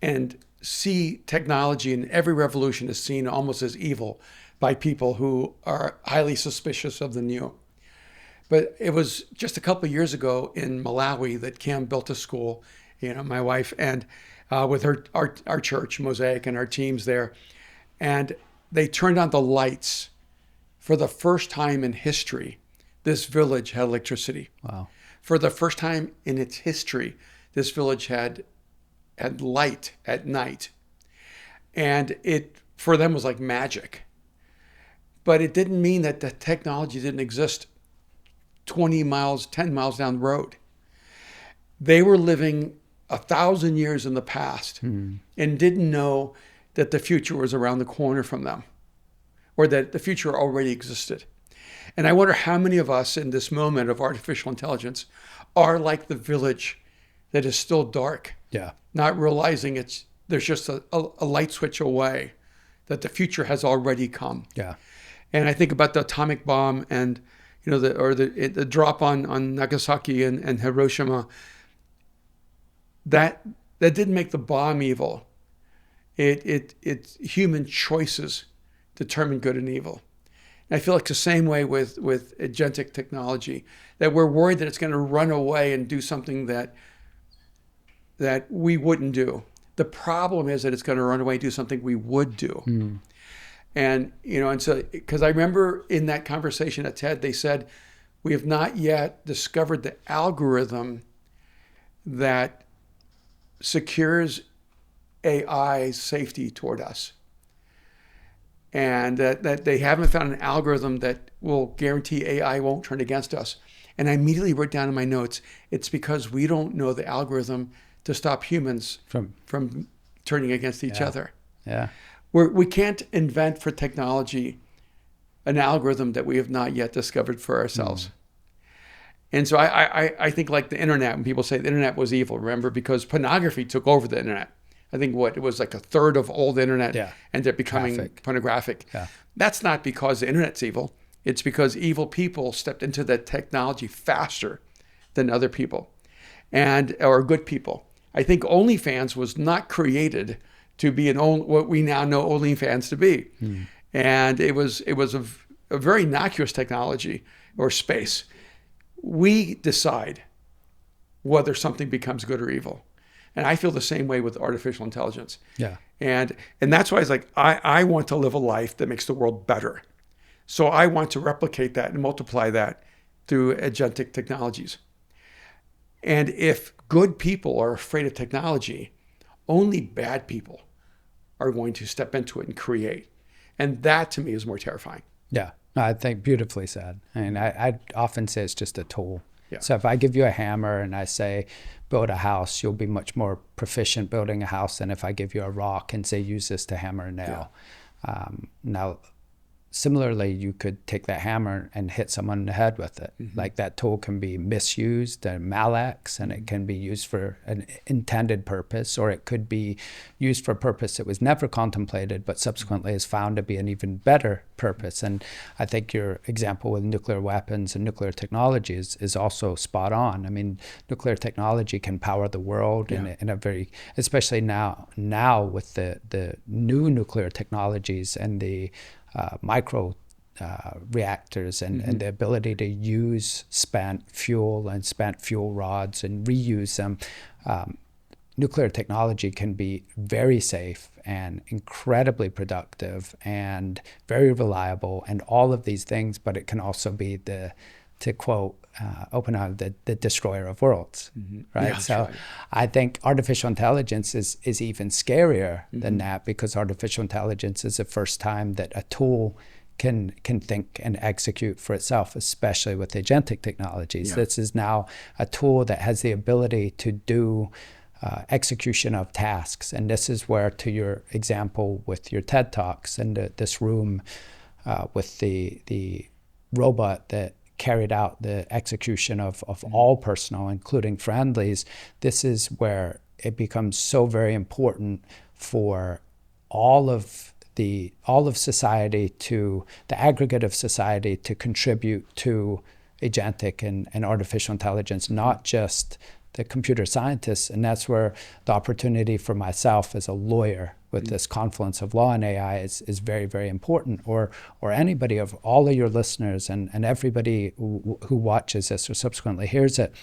and see technology, and every revolution is seen almost as evil by people who are highly suspicious of the new. But it was just a couple of years ago in Malawi that Kim built a school, my wife, and with our church, Mosaic, and our teams there. And they turned on the lights. For the first time in history, this village had electricity. Wow. For the first time in its history, this village had light at night. And it, for them, was like magic. But it didn't mean that the technology didn't exist 20 miles, 10 miles down the road. They were living 1,000 years in the past and didn't know that the future was around the corner from them, or that the future already existed. And I wonder how many of us in this moment of artificial intelligence are like the village that is still dark, Yeah. not realizing there's just a light switch away, that the future has already come. Yeah. And I think about the atomic bomb and the drop on Nagasaki and Hiroshima. That didn't make the bomb evil. It's human choices determine good and evil. And I feel like the same way with agentic technology, that we're worried that it's going to run away and do something that we wouldn't do. The problem is that it's going to run away and do something we would do. And so because I remember in that conversation at TED, they said, we have not yet discovered the algorithm that secures AI safety toward us. And that they haven't found an algorithm that will guarantee AI won't turn against us. And I immediately wrote down in my notes, it's because we don't know the algorithm to stop humans from turning against each other. Yeah. We can't invent for technology an algorithm that we have not yet discovered for ourselves. And so I think like the internet, when people say the internet was evil, remember, because pornography took over the internet. I think it was like a third of all the internet ended up becoming pornographic. Yeah. That's not because the internet's evil. It's because evil people stepped into that technology faster than other people or good people. I think OnlyFans was not created to be what we now know OnlyFans to be. And it was a very innocuous technology or space. We decide whether something becomes good or evil. And I feel the same way with artificial intelligence. Yeah. And that's why it's like, I want to live a life that makes the world better. So I want to replicate that and multiply that through agentic technologies. And if good people are afraid of technology, only bad people are going to step into it and create. And that to me is more terrifying. Yeah. No, I think beautifully said. I mean, I often say it's just a tool. Yeah. So if I give you a hammer and I say, build a house, you'll be much more proficient building a house than if I give you a rock and say, use this to hammer a nail. Yeah. Now, similarly, you could take that hammer and hit someone in the head with it. Like that tool can be misused and malax, and it can be used for an intended purpose, or it could be used for a purpose that was never contemplated, but subsequently is found to be an even better purpose. And I think your example with nuclear weapons and nuclear technology is also spot on. I mean, nuclear technology can power the world in a very, especially now with the new nuclear technologies and the micro reactors and the ability to use spent fuel and spent fuel rods and reuse them. Nuclear technology can be very safe and incredibly productive and very reliable and all of these things, but it can also be to quote Oppenheimer, the destroyer of worlds, right? Yeah, So right. I think artificial intelligence is even scarier than that, because artificial intelligence is the first time that a tool can think and execute for itself, especially with agentic technologies. Yeah. This is now a tool that has the ability to do execution of tasks. And this is where, to your example with your TED Talks and this room with the robot that carried out the execution of all personal, including friendlies, this is where it becomes so very important for all of society, to the aggregate of society, to contribute to agentic and artificial intelligence, not just the computer scientists. And that's where the opportunity for myself as a lawyer with this confluence of law and AI is very, very important, or anybody, of all of your listeners and everybody who watches this or subsequently hears it.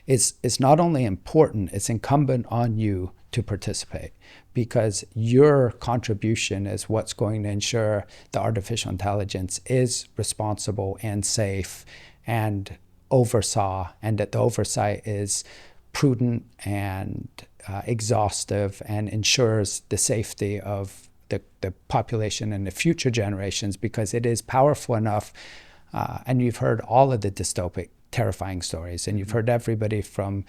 It's not only important, it's incumbent on you to participate, because your contribution is what's going to ensure the artificial intelligence is responsible and safe and oversaw, and that the oversight is prudent and exhaustive and ensures the safety of the population and the future generations, because it is powerful enough. And you've heard all of the dystopic, terrifying stories, and you've heard everybody from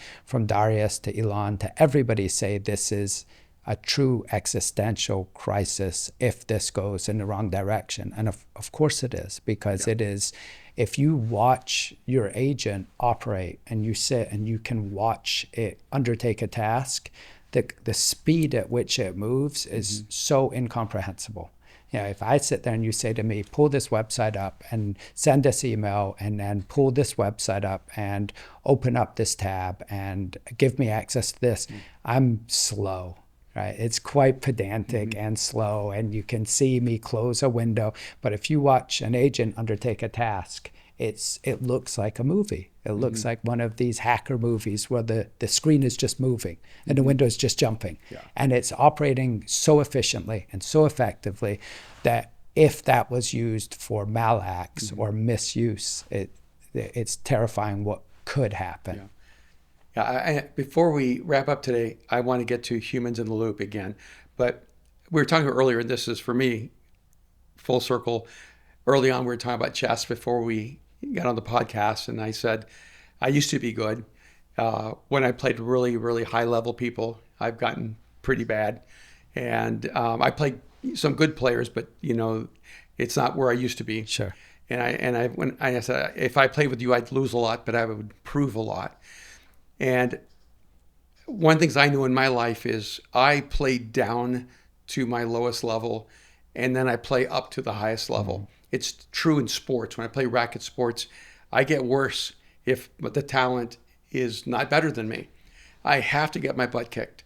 Darius to Elon to everybody say this is a true existential crisis if this goes in the wrong direction. And of course it is, because it is, if you watch your agent operate and you sit and you can watch it undertake a task, the speed at which it moves is so incomprehensible. You know, if I sit there and you say to me, pull this website up and send this email, and then pull this website up and open up this tab and give me access to this, I'm slow, right? It's quite pedantic and slow, and you can see me close a window. But if you watch an agent undertake a task, it looks like a movie. It looks like one of these hacker movies where the screen is just moving and the window is just jumping. And it's operating so efficiently and so effectively that if that was used for malacts or misuse, it's terrifying what could happen. Before we wrap up today, I want to get to humans in the loop again. But we were talking about earlier, and this is for me, full circle. Early on, we were talking about chess before we got on the podcast, and I said, I used to be good. When I played really, really high level people, I've gotten pretty bad. And I played some good players, but you know, it's not where I used to be. Sure. When I said, if I played with you, I'd lose a lot, but I would improve a lot. And one of the things I knew in my life is I played down to my lowest level, and then I play up to the highest level. It's true in sports. When I play racket sports, I get worse if the talent is not better than me. I have to get my butt kicked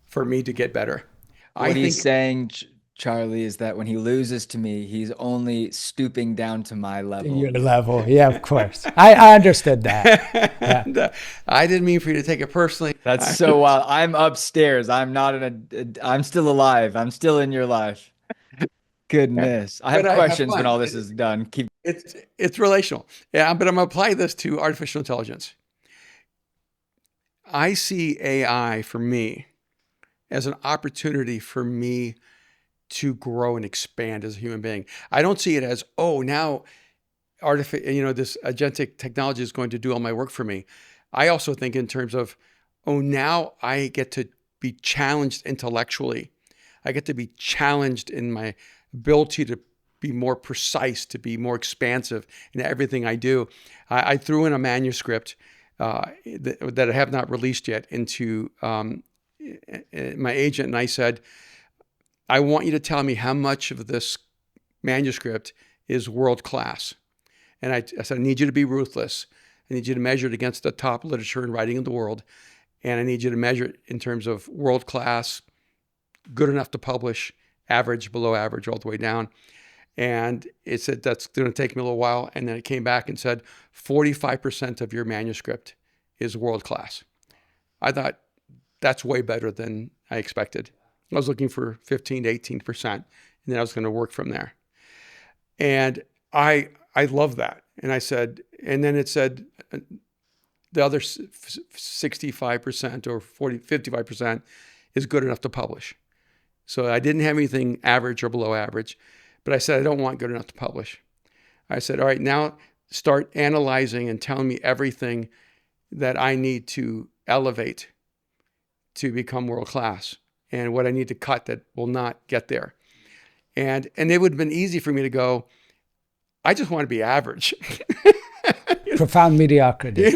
for me to get better. What he's saying, Charlie, is that when he loses to me, he's only stooping down to my level. Your level, yeah, of course. I understood that. And, I didn't mean for you to take it personally. That's so wild. I'm upstairs. I'm not I'm still alive. I'm still in your life. Goodness. I have questions when all this is done. It's relational. Yeah, but I'm going to apply this to artificial intelligence. I see AI for me as an opportunity for me to grow and expand as a human being. I don't see it as, oh, now this agentic technology is going to do all my work for me. I also think in terms of, oh, now I get to be challenged intellectually. I get to be challenged in my ability to be more precise, to be more expansive in everything I do. I threw in a manuscript that I have not released yet into my agent, and I said, I want you to tell me how much of this manuscript is world-class. And I said, I need you to be ruthless. I need you to measure it against the top literature and writing in the world. And I need you to measure it in terms of world-class, good enough to publish, average, below average, all the way down. And it said, that's going to take me a little while. And then it came back and said, 45% of your manuscript is world-class. I thought, that's way better than I expected. I was looking for 15 to 18%, and then I was going to work from there. And I love that. And I said, and then it said the other 65% or 55% is good enough to publish. So I didn't have anything average or below average, but I said, I don't want good enough to publish. I said, all right, now start analyzing and telling me everything that I need to elevate to become world-class and what I need to cut that will not get there. And it would have been easy for me to go, I just want to be average. Profound mediocrity.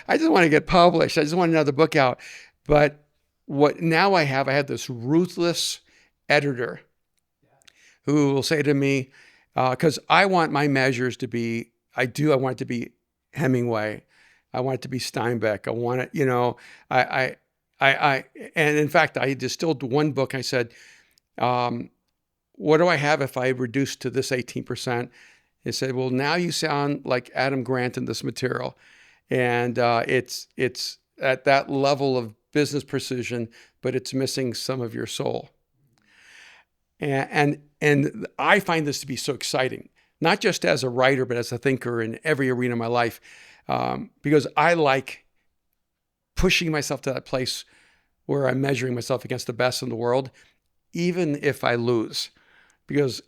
I just want to get published. I just want another book out. But what now I have this ruthless editor who will say to me, because I want my measures to be, I want it to be Hemingway. I want it to be Steinbeck. I want it, and in fact, I distilled one book. I said, what do I have if I reduce to this 18%? It said, well, now you sound like Adam Grant in this material. And it's at that level of business precision, but it's missing some of your soul. And I find this to be so exciting, not just as a writer, but as a thinker in every arena of my life, because I like pushing myself to that place where I'm measuring myself against the best in the world, even if I lose, because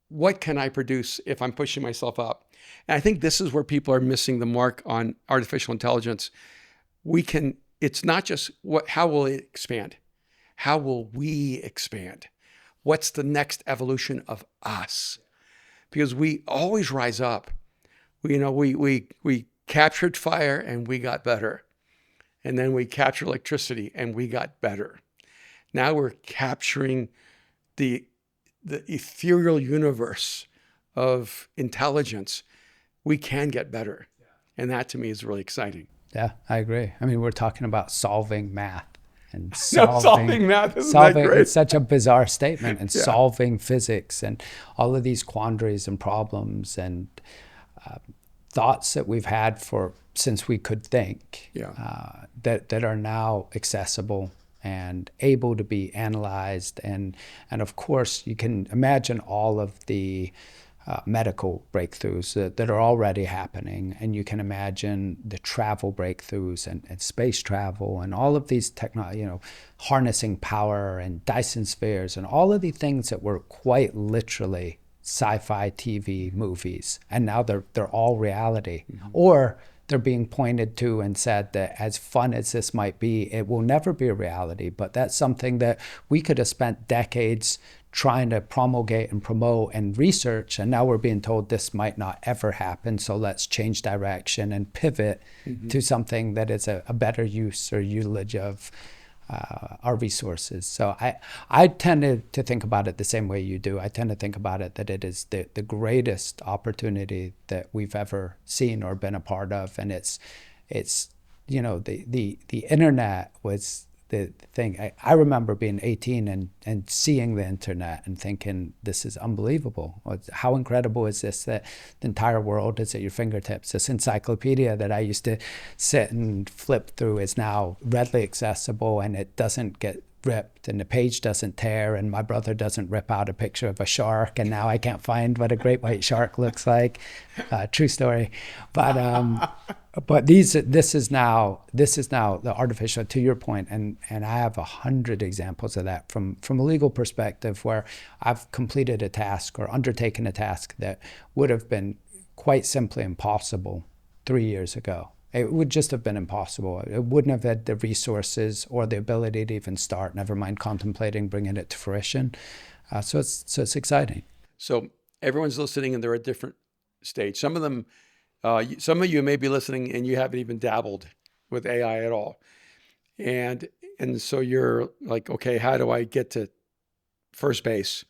what can I produce if I'm pushing myself up? And I think this is where people are missing the mark on artificial intelligence. It's not just how will it expand? how will we expand? What's the next evolution of us? Because we always rise up. We captured fire and we got better. And then we captured electricity and we got better. Now we're capturing the ethereal universe of intelligence. We can get better. And that to me is really exciting. Yeah, I agree. I mean, we're talking about solving math and Solving math, isn't that great? It's such a bizarre statement, and Yeah. solving physics and all of these quandaries and problems and thoughts that we've had since we could think, Yeah. that are now accessible and able to be analyzed. And of course, you can imagine all of the medical breakthroughs that are already happening, and you can imagine the travel breakthroughs and space travel and all of these harnessing power and Dyson spheres and all of the things that were quite literally sci-fi TV movies, and now they're all reality. Or they're being pointed to and said that as fun as this might be, it will never be a reality. But that's something that we could have spent decades trying to promulgate and promote and research, and now we're being told this might not ever happen, so let's change direction and pivot to something that is a better use or usage of our resources. So I tend to think about it the same way you do. I tend to think about it that it is the greatest opportunity that we've ever seen or been a part of, and it's the internet was the thing. I remember being 18 and seeing the internet and thinking, this is unbelievable. How incredible is this, that the entire world is at your fingertips? This encyclopedia that I used to sit and flip through is now readily accessible, and it doesn't get ripped and the page doesn't tear, and my brother doesn't rip out a picture of a shark and now I can't find what a great white shark looks like. True story. But this is now the artificial, to your point, and I have 100 examples of that from a legal perspective, where I've completed a task or undertaken a task that would have been quite simply impossible 3 years ago. It would just have been impossible. It wouldn't have had the resources or the ability to even start, never mind contemplating bringing it to fruition. So it's exciting. So everyone's listening and they're at different stage. Some of them, some of you may be listening and you haven't even dabbled with AI at all. And so you're like, okay, how do I get to first base?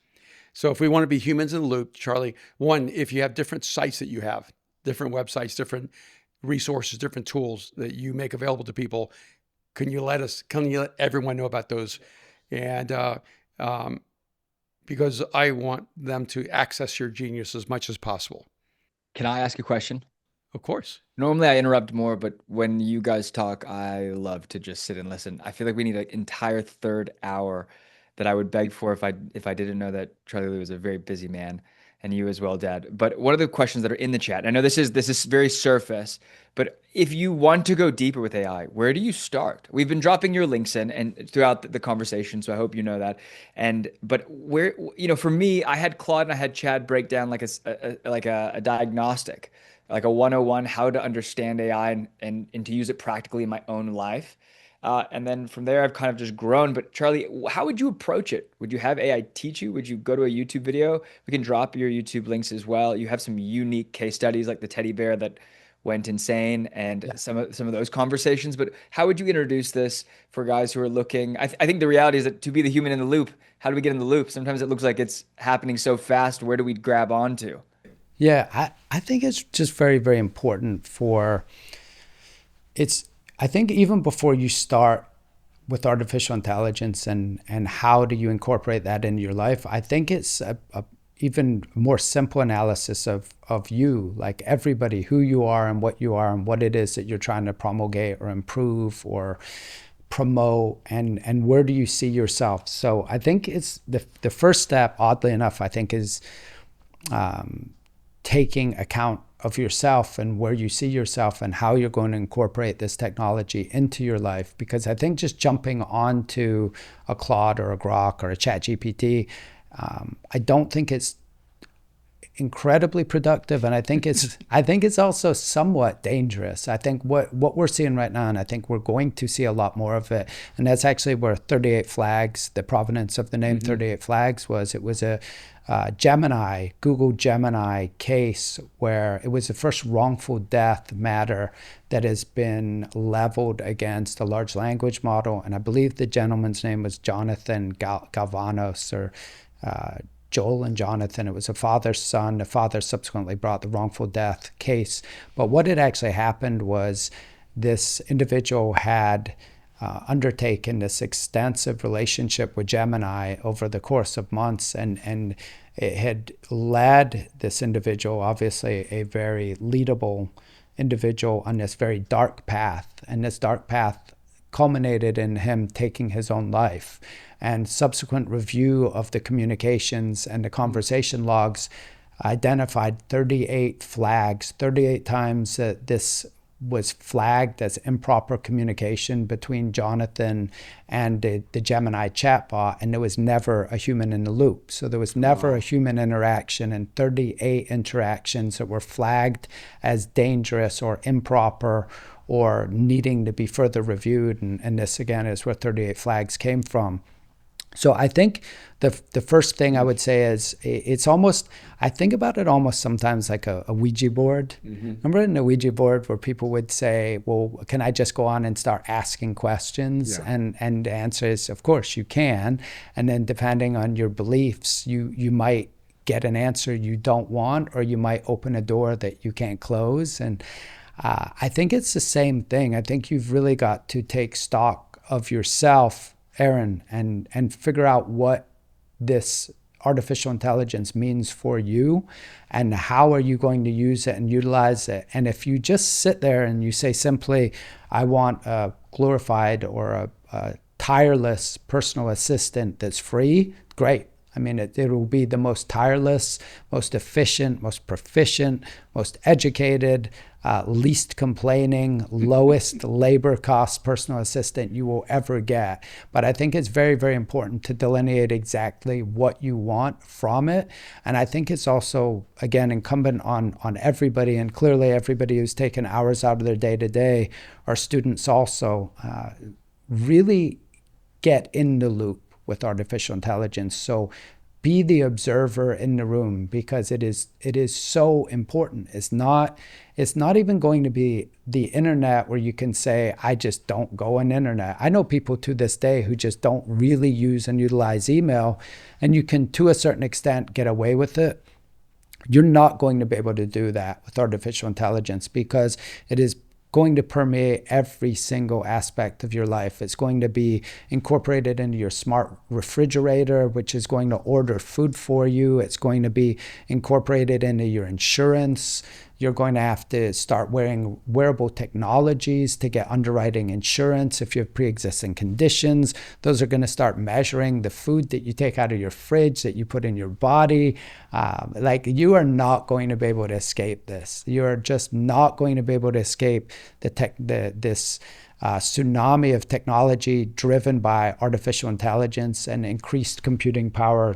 So if we want to be humans in the loop, Charlie, one, if you have different sites that you have, different websites, different resources, different tools that you make available to people, can you let everyone know about those? And because I want them to access your genius as much as possible. Can I ask a question? Of course. Normally I interrupt more, but when you guys talk, I love to just sit and listen. I feel like we need an entire third hour that I would beg for if I didn't know that Charlie Lee was a very busy man, and you as well, Dad. But one of the questions that are in the chat, I know this is very surface, but if you want to go deeper with AI, where do you start? We've been dropping your links in and throughout the conversation, so I hope you know that. But where, for me, I had Claude and I had Chad break down like a diagnostic, like a 101, how to understand AI and to use it practically in my own life. And then from there, I've kind of just grown. But Charlie, how would you approach it? Would you have AI teach you? Would you go to a YouTube video? We can drop your YouTube links as well. You have some unique case studies like the teddy bear that went insane and some of those conversations. But how would you introduce this for guys who are looking? I think the reality is that to be the human in the loop, how do we get in the loop? Sometimes it looks like it's happening so fast. Where do we grab onto? Yeah, I think it's just very, very important I think even before you start with artificial intelligence and how do you incorporate that into your life, I think it's a even more simple analysis of you, like everybody, who you are and what it is that you're trying to promulgate or improve or promote, and where do you see yourself. So I think it's the first step, oddly enough, I think is taking account of yourself and where you see yourself and how you're going to incorporate this technology into your life. Because I think just jumping onto a Claude or a Grok or a ChatGPT, I don't think it's incredibly productive, and I think it's also somewhat dangerous. I think what we're seeing right now, and I think we're going to see a lot more of it, and that's actually where 38 Flags, the provenance of the name 38 Flags was. It was a Google Gemini case where it was the first wrongful death matter that has been leveled against a large language model, and I believe the gentleman's name was Jonathan Galvanos, or Joel and Jonathan. It was a father's son. The father subsequently brought the wrongful death case. But what had actually happened was this individual had undertaken this extensive relationship with Gemini over the course of months, and it had led this individual, obviously a very leadable individual, on this very dark path. And this dark path culminated in him taking his own life. And subsequent review of the communications and the conversation logs identified 38 flags, 38 times that this was flagged as improper communication between Jonathan and the Gemini chatbot, and there was never a human in the loop. So there was never a human interaction, and 38 interactions that were flagged as dangerous or improper or needing to be further reviewed. And this, again, is where 38 Flags came from. So I think the first thing I would say is it's almost, I think about it almost sometimes like a Ouija board. Remember in a Ouija board where people would say, well, can I just go on and start asking questions? Yeah. And the answer is, of course, you can. And then depending on your beliefs, you might get an answer you don't want, or you might open a door that you can't close. And I think it's the same thing. I think you've really got to take stock of yourself, Aaron, and figure out what this artificial intelligence means for you, and how are you going to use it and utilize it. And if you just sit there and you say simply, I want a glorified or a tireless personal assistant that's free, great. I mean, it will be the most tireless, most efficient, most proficient, most educated, least complaining, lowest labor cost personal assistant you will ever get. But I think it's very, very important to delineate exactly what you want from it. And I think it's also, again, incumbent on everybody, and clearly everybody who's taken hours out of their day to day, our students also, really get in the loop with artificial intelligence. So be the observer in the room, because it is so important. It's not even going to be the internet where you can say, I just don't go on internet. I know people to this day who just don't really use and utilize email, and you can, to a certain extent, get away with it. You're not going to be able to do that with artificial intelligence, because it is going to permeate every single aspect of your life. It's going to be incorporated into your smart refrigerator, which is going to order food for you. It's going to be incorporated into your insurance. You're going to have to start wearing wearable technologies to get underwriting insurance if you have pre-existing conditions. Those are going to start measuring the food that you take out of your fridge, that you put in your body. Like, you are not going to be able to escape this. You're just not going to be able to escape this tsunami of technology driven by artificial intelligence and increased computing power,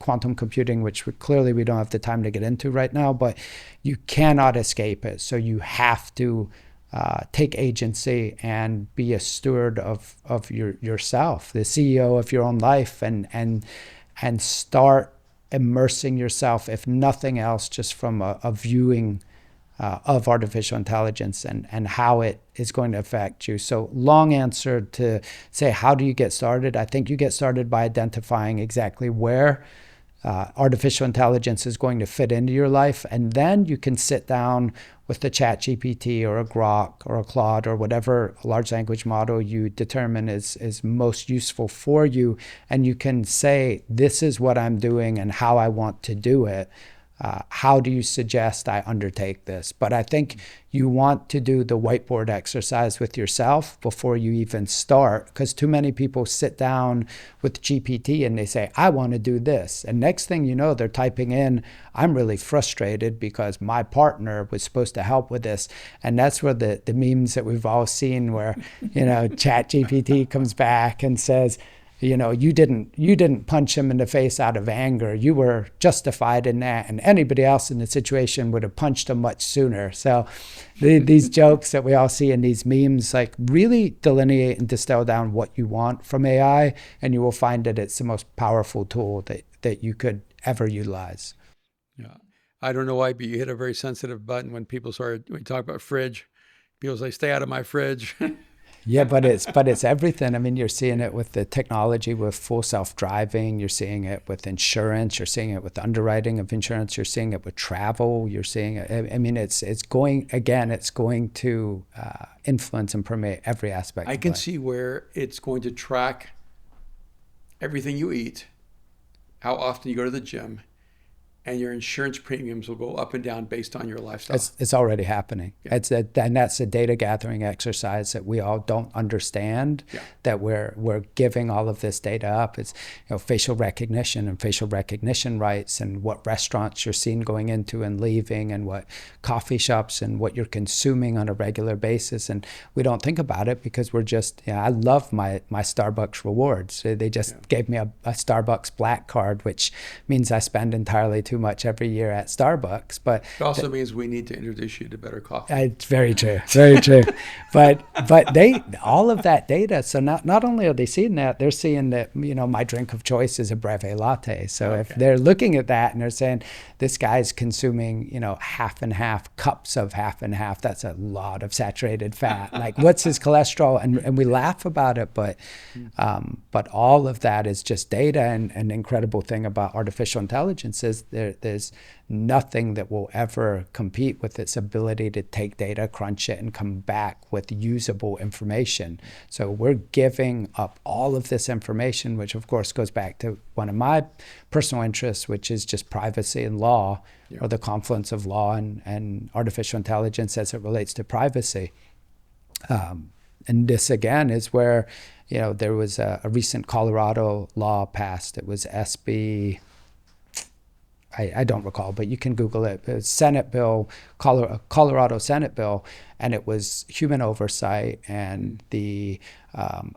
quantum computing, which we don't have the time to get into right now, but you cannot escape it. So you have to take agency and be a steward of yourself, the CEO of your own life, and start immersing yourself, if nothing else, just from a viewing of artificial intelligence and how it is going to affect you. So, long answer to say, how do you get started? I think you get started by identifying exactly where artificial intelligence is going to fit into your life, and then you can sit down with the ChatGPT or a Grok or a Claude or whatever large language model you determine is most useful for you, and you can say, this is what I'm doing and how I want to do it. How do you suggest I undertake this? But I think you want to do the whiteboard exercise with yourself before you even start, because too many people sit down with GPT and they say, I want to do this. And next thing you know, they're typing in, I'm really frustrated because my partner was supposed to help with this. And that's where the memes that we've all seen where, Chat GPT comes back and says, you didn't punch him in the face out of anger. You were justified in that, and anybody else in the situation would have punched him much sooner. So these jokes that we all see in these memes, like, really delineate and distill down what you want from AI, and you will find that it's the most powerful tool that you could ever utilize. Yeah. I don't know why, but you hit a very sensitive button when we talk about fridge. People say, stay out of my fridge. Yeah, but it's everything. I mean, you're seeing it with the technology with full self-driving. You're seeing it with insurance. You're seeing it with underwriting of insurance. You're seeing it with travel. You're seeing it. I mean, it's going again. It's going to influence and permeate every aspect. I of can life. see where it's going to track everything you eat, how often you go to the gym, and your insurance premiums will go up and down based on your lifestyle. It's already happening. Yeah. And that's a data gathering exercise that we all don't understand. Yeah. That we're giving all of this data up. It's facial recognition and facial recognition rights, and what restaurants you're seen going into and leaving, and what coffee shops and what you're consuming on a regular basis. And we don't think about it because we're just. I love my Starbucks rewards. They just gave me a Starbucks Black Card, which means I spend entirely too much every year at Starbucks. But it also means we need to introduce you to better coffee. It's very true, very true. but they all of that data. So not only are they seeing that, they're seeing that my drink of choice is a breve latte. So if they're looking at that and they're saying this guy's consuming half and half cups of half and half, that's a lot of saturated fat. Like, what's his cholesterol? And we laugh about it, but all of that is just data. And an incredible thing about artificial intelligence is there's nothing that will ever compete with its ability to take data, crunch it, and come back with usable information. So we're giving up all of this information, which of course goes back to one of my personal interests, which is just privacy and law, or the confluence of law and artificial intelligence as it relates to privacy. And this again is where, there was a recent Colorado law passed. It was SB, I don't recall, but you can Google it. It was Senate bill, Colorado Senate bill, and it was human oversight and the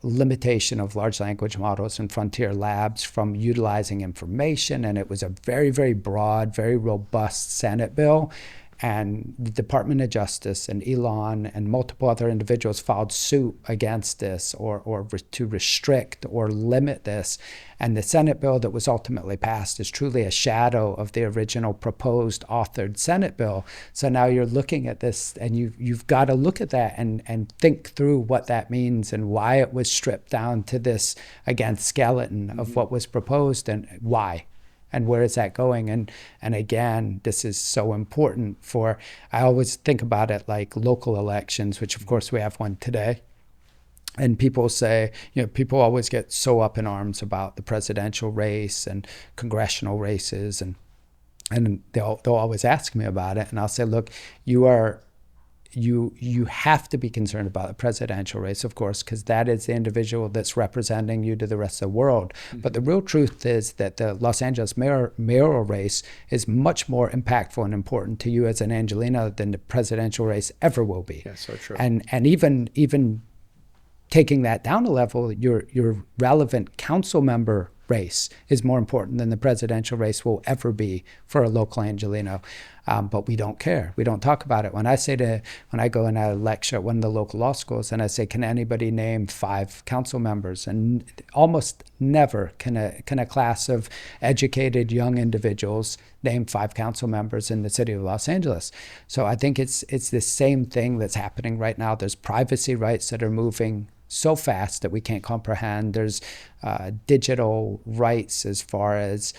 limitation of large language models and frontier labs from utilizing information. And it was a very, very broad, very robust Senate bill. And the Department of Justice and Elon and multiple other individuals filed suit against this or to restrict or limit this. And the Senate bill that was ultimately passed is truly a shadow of the original proposed authored Senate bill. So now you're looking at this, and you've got to look at that and think through what that means and why it was stripped down to this, again, skeleton of what was proposed, and why. And where is that going? And again, this is so important for, I always think about it like local elections, which of course we have one today. And people say, people always get so up in arms about the presidential race and congressional races. And they'll always ask me about it. And I'll say, look, you have to be concerned about the presidential race, of course, because that is the individual that's representing you to the rest of the world. Mm-hmm. But the real truth is that the Los Angeles mayoral race is much more impactful and important to you as an Angelino than the presidential race ever will be. Yeah, so true. And even taking that down a level, your relevant council member race is more important than the presidential race will ever be for a local Angelino. But we don't care. We don't talk about it. When I go and I lecture at one of the local law schools and I say, can anybody name 5 council members? And almost never can a class of educated young individuals name 5 council members in the city of Los Angeles. So I think it's the same thing that's happening right now. There's privacy rights that are moving so fast that we can't comprehend. There's digital rights as far as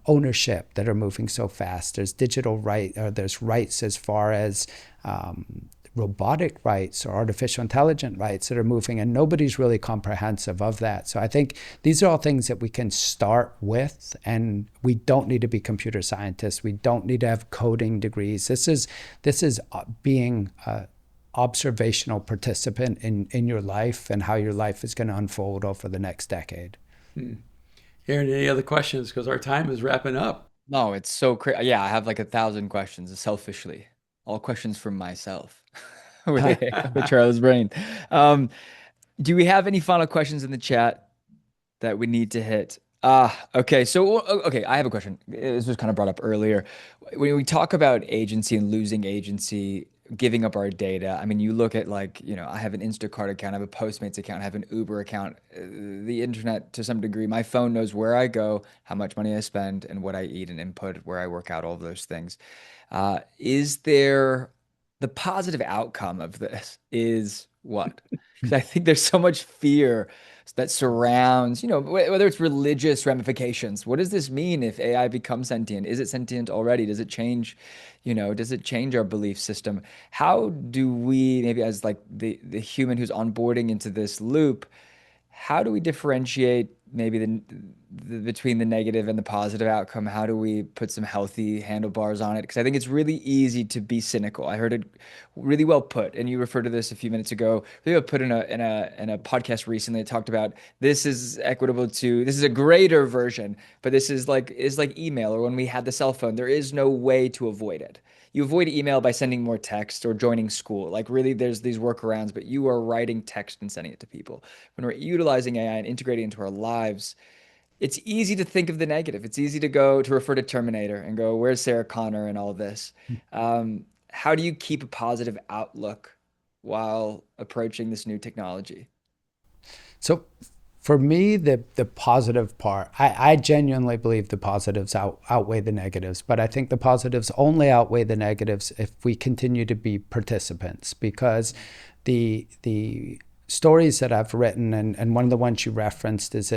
ownership that are moving so fast. There's there's rights as far as robotic rights or artificial intelligence rights that are moving, and nobody's really comprehensive of that. So I think these are all things that we can start with, and we don't need to be computer scientists. We don't need to have coding degrees. This is being observational participant in your life and how your life is going to unfold over the next decade. Aaron, any other questions? Because our time is wrapping up. No, it's so crazy. Yeah, I have like 1,000 questions selfishly, all questions from myself with Charles' brain. Do we have any final questions in the chat? that we need to hit. Okay. So, okay, I have a question. This was kind of brought up earlier. When we talk about agency and losing agency, giving up our data, I mean, you look at like, I have an Instacart account, I have a Postmates account, I have an Uber account, the internet to some degree. My phone knows where I go, how much money I spend, and what I eat and input, where I work out, all of those things. Is there the positive outcome of this is what? Because I think there's so much fear that surrounds, whether it's religious ramifications. What does this mean if AI becomes sentient? Is it sentient already? Does it change, does it change our belief system? How do we, maybe as like the human who's onboarding into this loop, how do we differentiate maybe between the negative and the positive outcome? How do we put some healthy handlebars on it? Because I think it's really easy to be cynical. I heard it really well put, and you referred to this a few minutes ago. Really well put in a podcast recently. It talked about this is equitable to this is a greater version, but this is like email or when we had the cell phone. There is no way to avoid it. You avoid email by sending more text or joining school. Like really, there's these workarounds, but you are writing text and sending it to people. When we're utilizing AI and integrating into our lives, it's easy to think of the negative. It's easy to go to refer to Terminator and go, "Where's Sarah Connor?" and all this. How do you keep a positive outlook while approaching this new technology? So for me, the positive part, I genuinely believe the positives outweigh the negatives, but I think the positives only outweigh the negatives if we continue to be participants, because the stories that I've written, and one of the ones you referenced is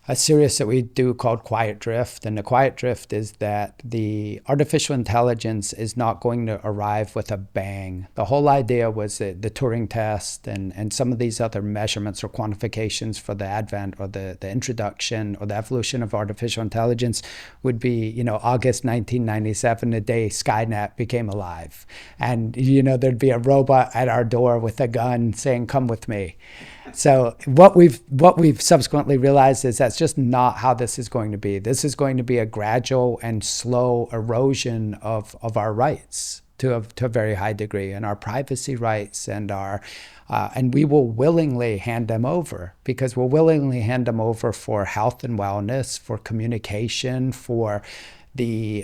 a series that we do called Quiet Drift. And the Quiet Drift is that the artificial intelligence is not going to arrive with a bang. The whole idea was that the Turing test and some of these other measurements or quantifications for the advent or the introduction or the evolution of artificial intelligence would be, August 1997, the day Skynet became alive. And, there'd be a robot at our door with a gun saying, "Come with me." So what we've subsequently realized is that's just not how this is going to be. This is going to be a gradual and slow erosion of our rights to a very high degree, and our privacy rights and we will willingly hand them over, because we'll willingly hand them over for health and wellness, for communication, for the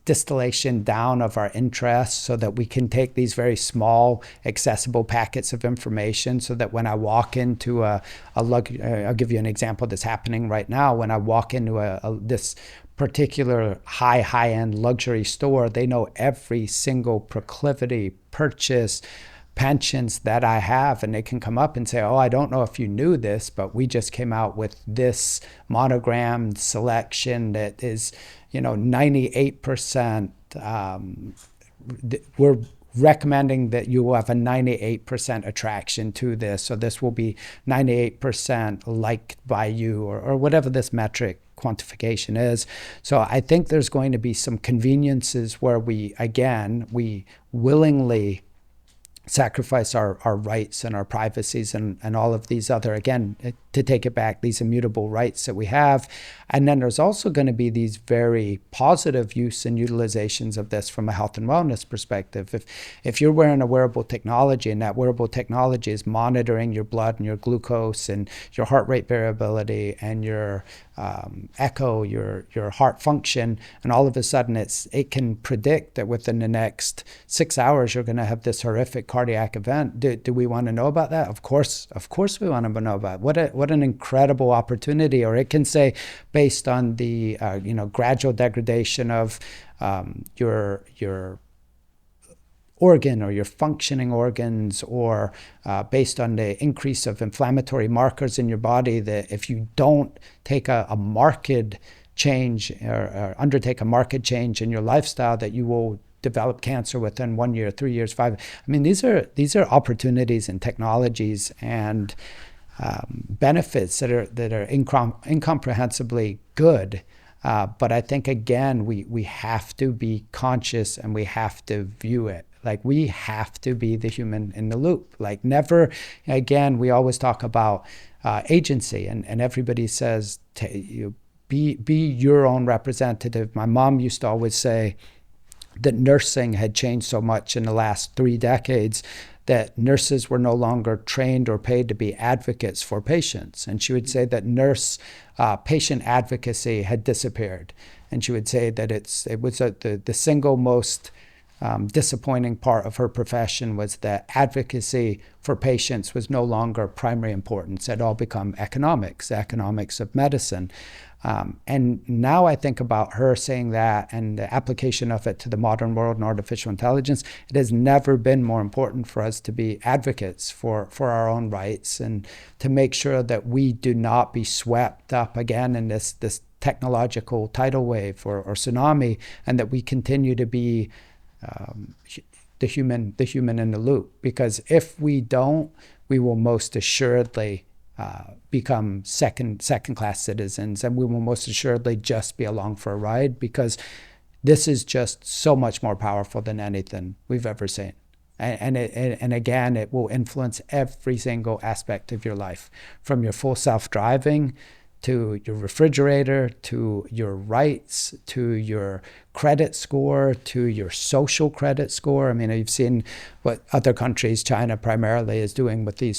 distillation down of our interests, so that we can take these very small, accessible packets of information, so that when I walk into I'll give you an example that's happening right now. When I walk into this particular high-end luxury store, they know every single proclivity, purchase, pensions that I have, and they can come up and say, "Oh, I don't know if you knew this, but we just came out with this monogrammed selection that is, 98%. We're recommending that you will have a 98% attraction to this, so this will be 98% liked by you," or whatever this metric quantification is. So I think there's going to be some conveniences where we willingly sacrifice our rights and our privacies and all of these other, again, to take it back, these immutable rights that we have. And then there's also going to be these very positive use and utilizations of this from a health and wellness perspective. If you're wearing a wearable technology, and that wearable technology is monitoring your blood and your glucose and your heart rate variability and your echo, your heart function, and all of a sudden it can predict that within the next 6 hours you're going to have this horrific cardiac event. Do we want to know about that? Of course we want to know about it. What an incredible opportunity. Or it can say, based on the gradual degradation of your organ or your functioning organs, or based on the increase of inflammatory markers in your body, that if you don't take a marked change or undertake a marked change in your lifestyle, that you will develop cancer within 1 year, 3 years, 5. I mean, these are opportunities and technologies and benefits that are incomprehensibly good. But I think, again, we have to be conscious, and we have to view it. Like, we have to be the human in the loop. Like, never, again, we always talk about agency, and everybody says, be your own representative. My mom used to always say that nursing had changed so much in the last 3 decades that nurses were no longer trained or paid to be advocates for patients. And she would say that patient advocacy had disappeared. And she would say that it was the single most disappointing part of her profession was that advocacy for patients was no longer primary importance. It had all become economics of medicine. And now I think about her saying that and the application of it to the modern world and artificial intelligence. It has never been more important for us to be advocates for our own rights and to make sure that we do not be swept up again in this technological tidal wave or tsunami, and that we continue to be the human in the loop. Because if we don't, we will most assuredly become second class citizens, and we will most assuredly just be along for a ride, because this is just so much more powerful than anything we've ever seen. And again, it will influence every single aspect of your life, from your full self-driving to your refrigerator, to your rights, to your credit score, to your social credit score. I mean, you've seen what other countries, China primarily, is doing with these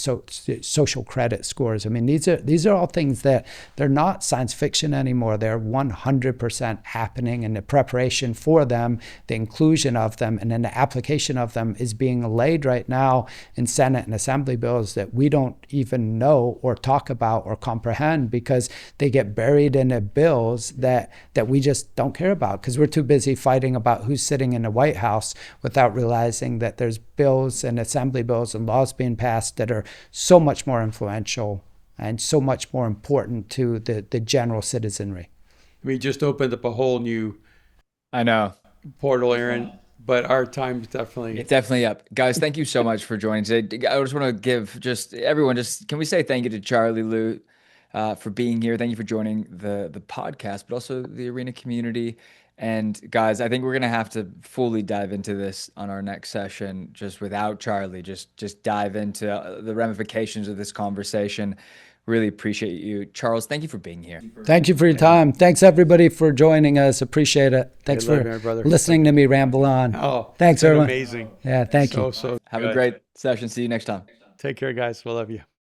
social credit scores. I mean, these are all things that they're not science fiction anymore. They're 100% happening, and the preparation for them, the inclusion of them, and then the application of them is being laid right now in Senate and Assembly bills that we don't even know or talk about or comprehend, because they get buried in the bills that we just don't care about, because we're too busy fighting about who's sitting in the White House without realizing that there's bills and assembly bills and laws being passed that are so much more influential and so much more important to the general citizenry. We just opened up a whole new I know. portal, Aaron, but our time's definitely... It's definitely up. Guys, thank you so much for joining today. I just want to give everyone, can we say thank you to Charlie Lute for being here. Thank you for joining the podcast, but also the arena community. And guys, I think we're gonna have to fully dive into this on our next session, just without Charlie. Just dive into the ramifications of this conversation. Really appreciate you, Charles. Thank you for being here. Thank you for your time. Thanks everybody for joining us. Appreciate it. Thanks for listening to me ramble on. Oh, thanks, Erwin. amazing. Yeah, thank you. So Have a great session. See you next time. Take care, guys. We love you.